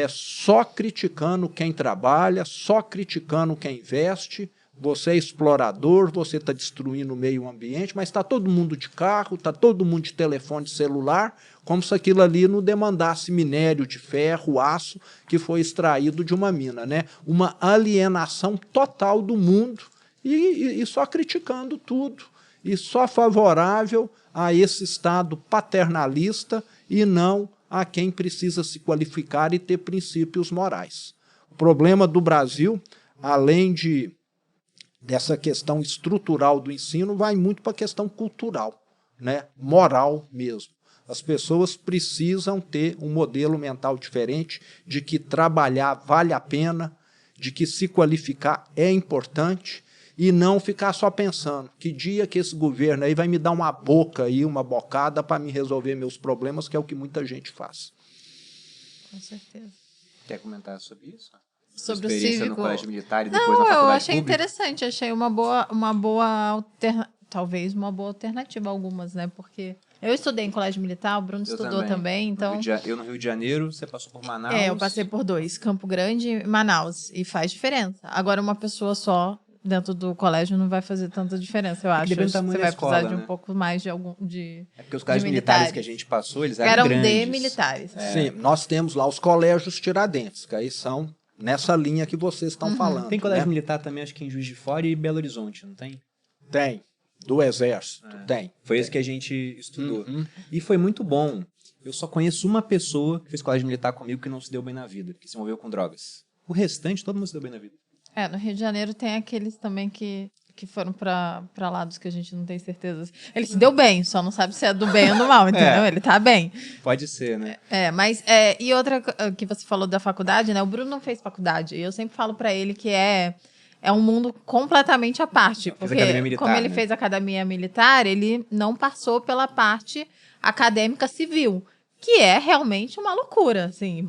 só criticando quem trabalha, só criticando quem investe. Você é explorador, você está destruindo o meio ambiente, mas está todo mundo de carro, está todo mundo de telefone celular, como se aquilo ali não demandasse minério de ferro, aço, que foi extraído de uma mina, né? Uma alienação total do mundo e só criticando tudo, e só favorável a esse Estado paternalista e não a quem precisa se qualificar e ter princípios morais. O problema do Brasil, além dessa questão estrutural do ensino, vai muito para a questão cultural, né? Moral mesmo. As pessoas precisam ter um modelo mental diferente, de que trabalhar vale a pena, de que se qualificar é importante, e não ficar só pensando que dia que esse governo aí vai me dar uma boca aí, uma bocada para me resolver meus problemas, que é o que muita gente faz. Com certeza. Quer comentar sobre isso? Sobre o experiência cívico. no colégio militar e depois na Não, faculdade eu achei pública? interessante, achei talvez uma boa alternativa a algumas, né? Porque eu estudei em colégio militar, o Bruno estudou também, então... Eu no Rio de Janeiro, você passou por Manaus. eu passei por 2, Campo Grande e Manaus, e faz diferença. Agora, uma pessoa só dentro do colégio não vai fazer tanta diferença, eu acho. depende do tamanho Você da vai escola, precisar de né? um pouco mais de algum... É porque os colégios militares que a gente passou, eles eram Eram grandes. de militares. Sim, nós temos lá os colégios Tiradentes, que aí são nessa linha que vocês estão falando. Tem colégio né? militar também, acho que em Juiz de Fora e Belo Horizonte, não tem? Tem. Do Exército, tem. Foi esse que a gente estudou. E foi muito bom. Eu só conheço uma pessoa que fez colégio militar comigo que não se deu bem na vida, que se envolveu com drogas. O restante, todo mundo se deu bem na vida. No Rio de Janeiro tem aqueles também que foram pra lados que a gente não tem certeza. Ele se deu bem, só não sabe se é do bem ou do mal, entendeu? Ele tá bem. Pode ser, né? Mas... e outra que você falou da faculdade, né? O Bruno não fez faculdade. E eu sempre falo pra ele que é um mundo completamente à parte. Porque militar, como ele né? fez academia militar, ele não passou pela parte acadêmica civil, que é realmente uma loucura, assim.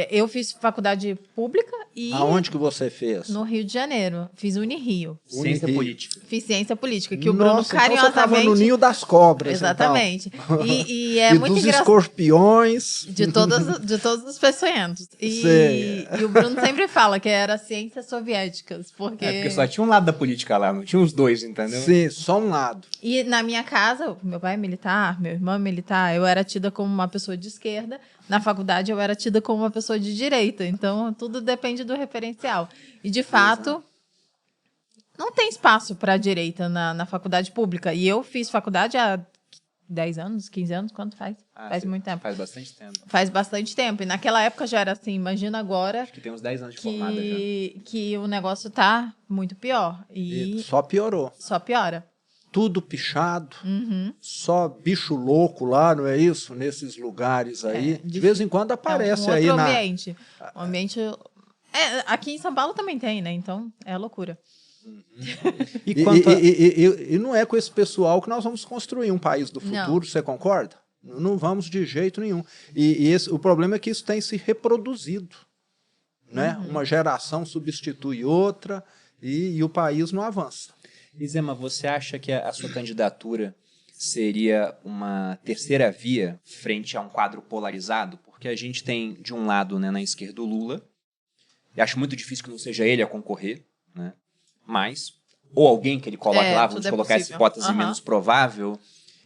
Eu fiz faculdade pública e... Aonde que você fez? No Rio de Janeiro. Fiz Unirio. Ciência Unirio. política. Fiz ciência política, que o Bruno Nossa, então você estava carinhosamente... no ninho das cobras, Exatamente. então. E é E muito dos engraçado. escorpiões. De todos os peçonhentos. Sei. E o Bruno sempre fala que era ciências soviéticas, porque... Porque só tinha um lado da política lá, não tinha os dois, entendeu? Sim, só um lado. E na minha casa, meu pai é militar, meu irmão é militar, eu era tida como uma pessoa de esquerda. Na faculdade, eu era tida como uma pessoa de direita. Então, tudo depende do referencial. E, de fato, não tem espaço para a direita na faculdade pública. E eu fiz faculdade há 10 anos, 15 anos, quanto faz? Faz muito tempo. Faz bastante tempo. Faz bastante tempo. E naquela época já era assim, imagina agora Acho que tem uns 10 anos de formada já. que o negócio tá muito pior. E só piorou. Só piora. Tudo pichado, só bicho louco lá, não é isso? Nesses lugares aí. De vez em quando aparece aí outro na... ambiente. Um ambiente... aqui em São Paulo também tem, né? Então, é loucura. E não é com esse pessoal que nós vamos construir um país do futuro, Não. você concorda? Não vamos de jeito nenhum. O problema é que isso tem se reproduzido. Né? Uma geração substitui outra e o país não avança. Isema, você acha que a sua candidatura seria uma terceira via frente a um quadro polarizado? Porque a gente tem, de um lado, né, na esquerda, o Lula, e acho muito difícil que não seja ele a concorrer, né? Mas, ou alguém que ele coloque lá, vamos colocar essa hipótese menos provável,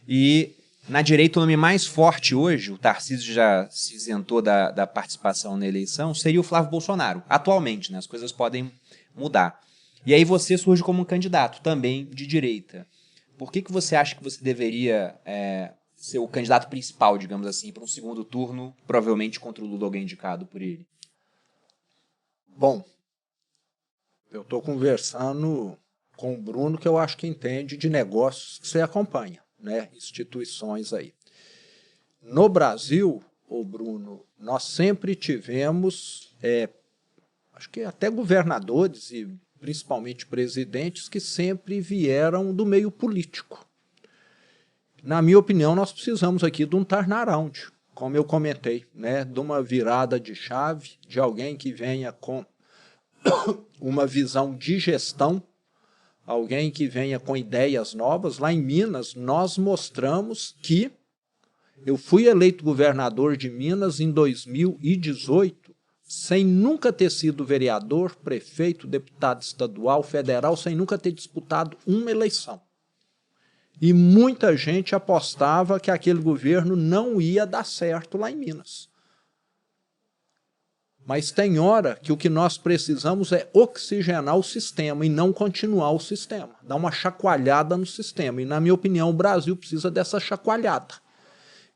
e na direita o nome mais forte hoje, o Tarcísio já se isentou da participação na eleição, seria o Flávio Bolsonaro, atualmente, né? As coisas podem mudar. E aí você surge como um candidato também de direita. Por que você acha que você deveria ser o candidato principal, digamos assim, para um segundo turno, provavelmente contra o Lula, alguém indicado por ele? Bom, eu estou conversando com o Bruno, que eu acho que entende de negócios que você acompanha, né? Instituições aí. no Brasil, ô Bruno, nós sempre tivemos, acho que até governadores e principalmente presidentes que sempre vieram do meio político. Na minha opinião, nós precisamos aqui de um turnaround, como eu comentei, né, de uma virada de chave, de alguém que venha com uma visão de gestão, alguém que venha com ideias novas. Lá em Minas, nós mostramos que eu fui eleito governador de Minas em 2018, sem nunca ter sido vereador, prefeito, deputado estadual, federal, sem nunca ter disputado uma eleição. E muita gente apostava que aquele governo não ia dar certo lá em Minas. Mas tem hora que o que nós precisamos é oxigenar o sistema e não continuar o sistema. Dar uma chacoalhada no sistema. E, na minha opinião, o Brasil precisa dessa chacoalhada.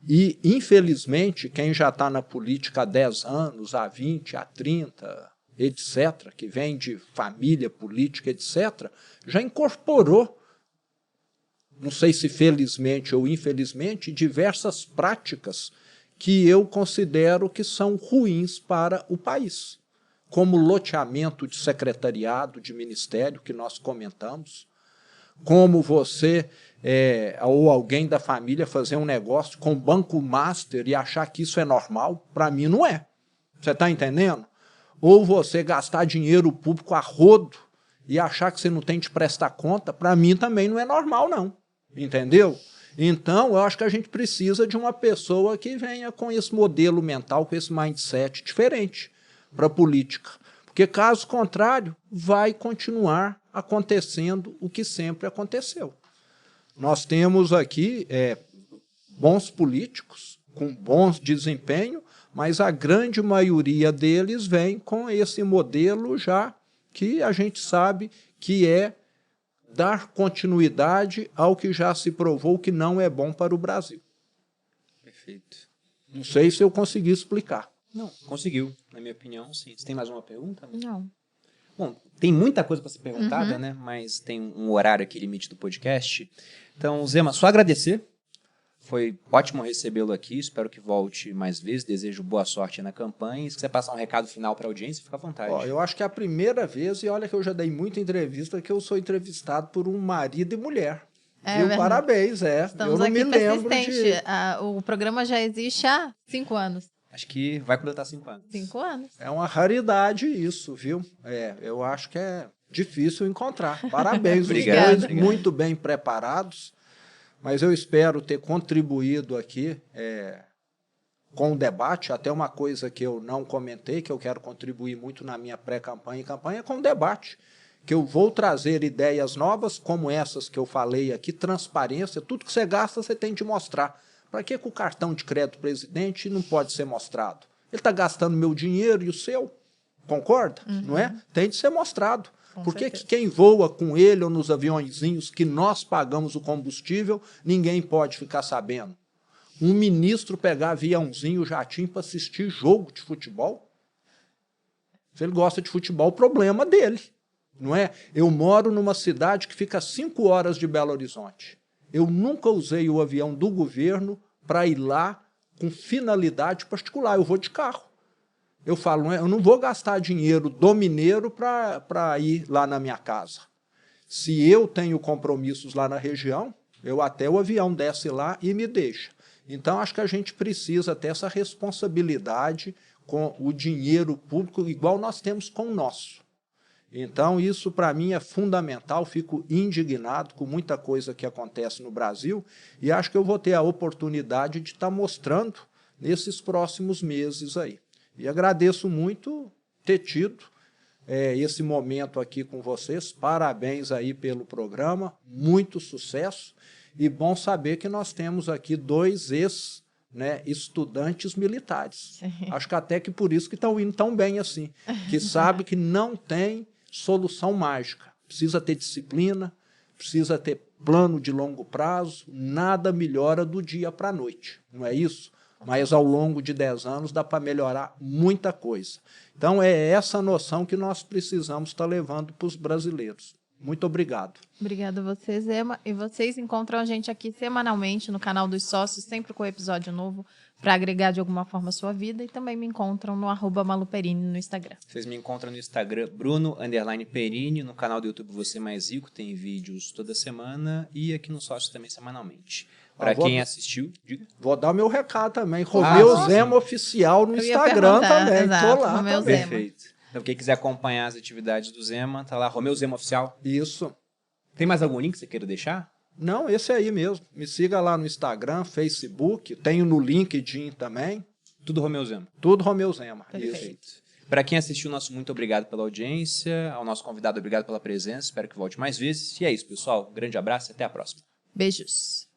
E, infelizmente, quem já está na política há 10 anos, há 20, há 30, etc., que vem de família política, etc., já incorporou, não sei se felizmente ou infelizmente, diversas práticas que eu considero que são ruins para o país, como loteamento de secretariado, de ministério, que nós comentamos, como você ou alguém da família fazer um negócio com banco master e achar que isso é normal. Para mim não é. Você está entendendo? Ou você gastar dinheiro público a rodo e achar que você não tem de prestar conta, para mim também não é normal, não. Entendeu? Então, eu acho que a gente precisa de uma pessoa que venha com esse modelo mental, com esse mindset diferente para a política. Porque, caso contrário, vai continuar acontecendo o que sempre aconteceu. Nós temos aqui bons políticos, com bons desempenho, mas a grande maioria deles vem com esse modelo já que a gente sabe que é dar continuidade ao que já se provou que não é bom para o Brasil. Perfeito. Não sei se eu consegui explicar. Não, conseguiu, na minha opinião, sim. Você tem mais uma pergunta? Não. Bom, tem muita coisa para ser perguntada, né? Mas tem um horário aqui, limite do podcast. Então, Zema, só agradecer. Foi ótimo recebê-lo aqui. Espero que volte mais vezes. Desejo boa sorte na campanha. Se quiser passar um recado final para a audiência, fica à vontade. Eu acho que é a primeira vez, e olha que eu já dei muita entrevista, que eu sou entrevistado por um marido e mulher. Viu? Parabéns, Estamos eu não aqui me lembro de... O programa já existe há 5 anos. Acho que vai completar 5 anos. 5 anos. É uma raridade isso, viu? Eu acho que é difícil encontrar. Parabéns, Obrigado. Os dois muito bem preparados, mas eu espero ter contribuído aqui com o debate, até uma coisa que eu não comentei, que eu quero contribuir muito na minha pré-campanha e campanha, com o debate, que eu vou trazer ideias novas, como essas que eu falei aqui, transparência, tudo que você gasta você tem de mostrar. Para que o cartão de crédito do presidente não pode ser mostrado? Ele está gastando meu dinheiro e o seu, concorda? Não é? Tem de ser mostrado. Por que quem voa com ele ou nos aviõezinhos que nós pagamos o combustível, ninguém pode ficar sabendo? Um ministro pegar aviãozinho, jatinho para assistir jogo de futebol? Se ele gosta de futebol, o problema dele. Não é? Eu moro numa cidade que fica a 5 horas de Belo Horizonte. Eu nunca usei o avião do governo para ir lá com finalidade particular. Eu vou de carro. Eu falo, eu não vou gastar dinheiro do mineiro para ir lá na minha casa. Se eu tenho compromissos lá na região, até o avião desce lá e me deixa. Então, acho que a gente precisa ter essa responsabilidade com o dinheiro público, igual nós temos com o nosso. Então, isso para mim é fundamental, fico indignado com muita coisa que acontece no Brasil e acho que eu vou ter a oportunidade de estar mostrando nesses próximos meses aí. E agradeço muito ter tido esse momento aqui com vocês, parabéns aí pelo programa, muito sucesso e bom saber que nós temos aqui 2 estudantes militares. Acho que até que por isso que estão indo tão bem assim, que sabe que não tem solução mágica. Precisa ter disciplina, precisa ter plano de longo prazo, nada melhora do dia para a noite, não é isso? Mas ao longo de 10 anos dá para melhorar muita coisa. Então é essa noção que nós precisamos estar levando para os brasileiros. Muito obrigado. Obrigada a você, Zema. E vocês encontram a gente aqui semanalmente no canal dos sócios, sempre com episódio novo, para agregar de alguma forma a sua vida. E também me encontram no @maluperini no Instagram. Vocês me encontram no Instagram, Bruno_Perini, no canal do YouTube Você Mais Rico, tem vídeos toda semana e aqui no Sócio também semanalmente. Para quem assistiu, diga. Vou dar meu recado também. Romeu Zema Oficial no Eu ia Instagram perguntar, também. exato, Tô lá Romeu também. Zema. Perfeito. Então, quem quiser acompanhar as atividades do Zema, tá lá, Romeu Zema Oficial. Isso. Tem mais algum link que você queira deixar? Não, esse aí mesmo. Me siga lá no Instagram, Facebook, tenho no LinkedIn também. Tudo Romeu Zema. Tudo Romeu Zema. Perfeito. Isso. Para quem assistiu, nosso muito obrigado pela audiência. Ao nosso convidado, obrigado pela presença. Espero que volte mais vezes. E é isso, pessoal. Um grande abraço e até a próxima. Beijos.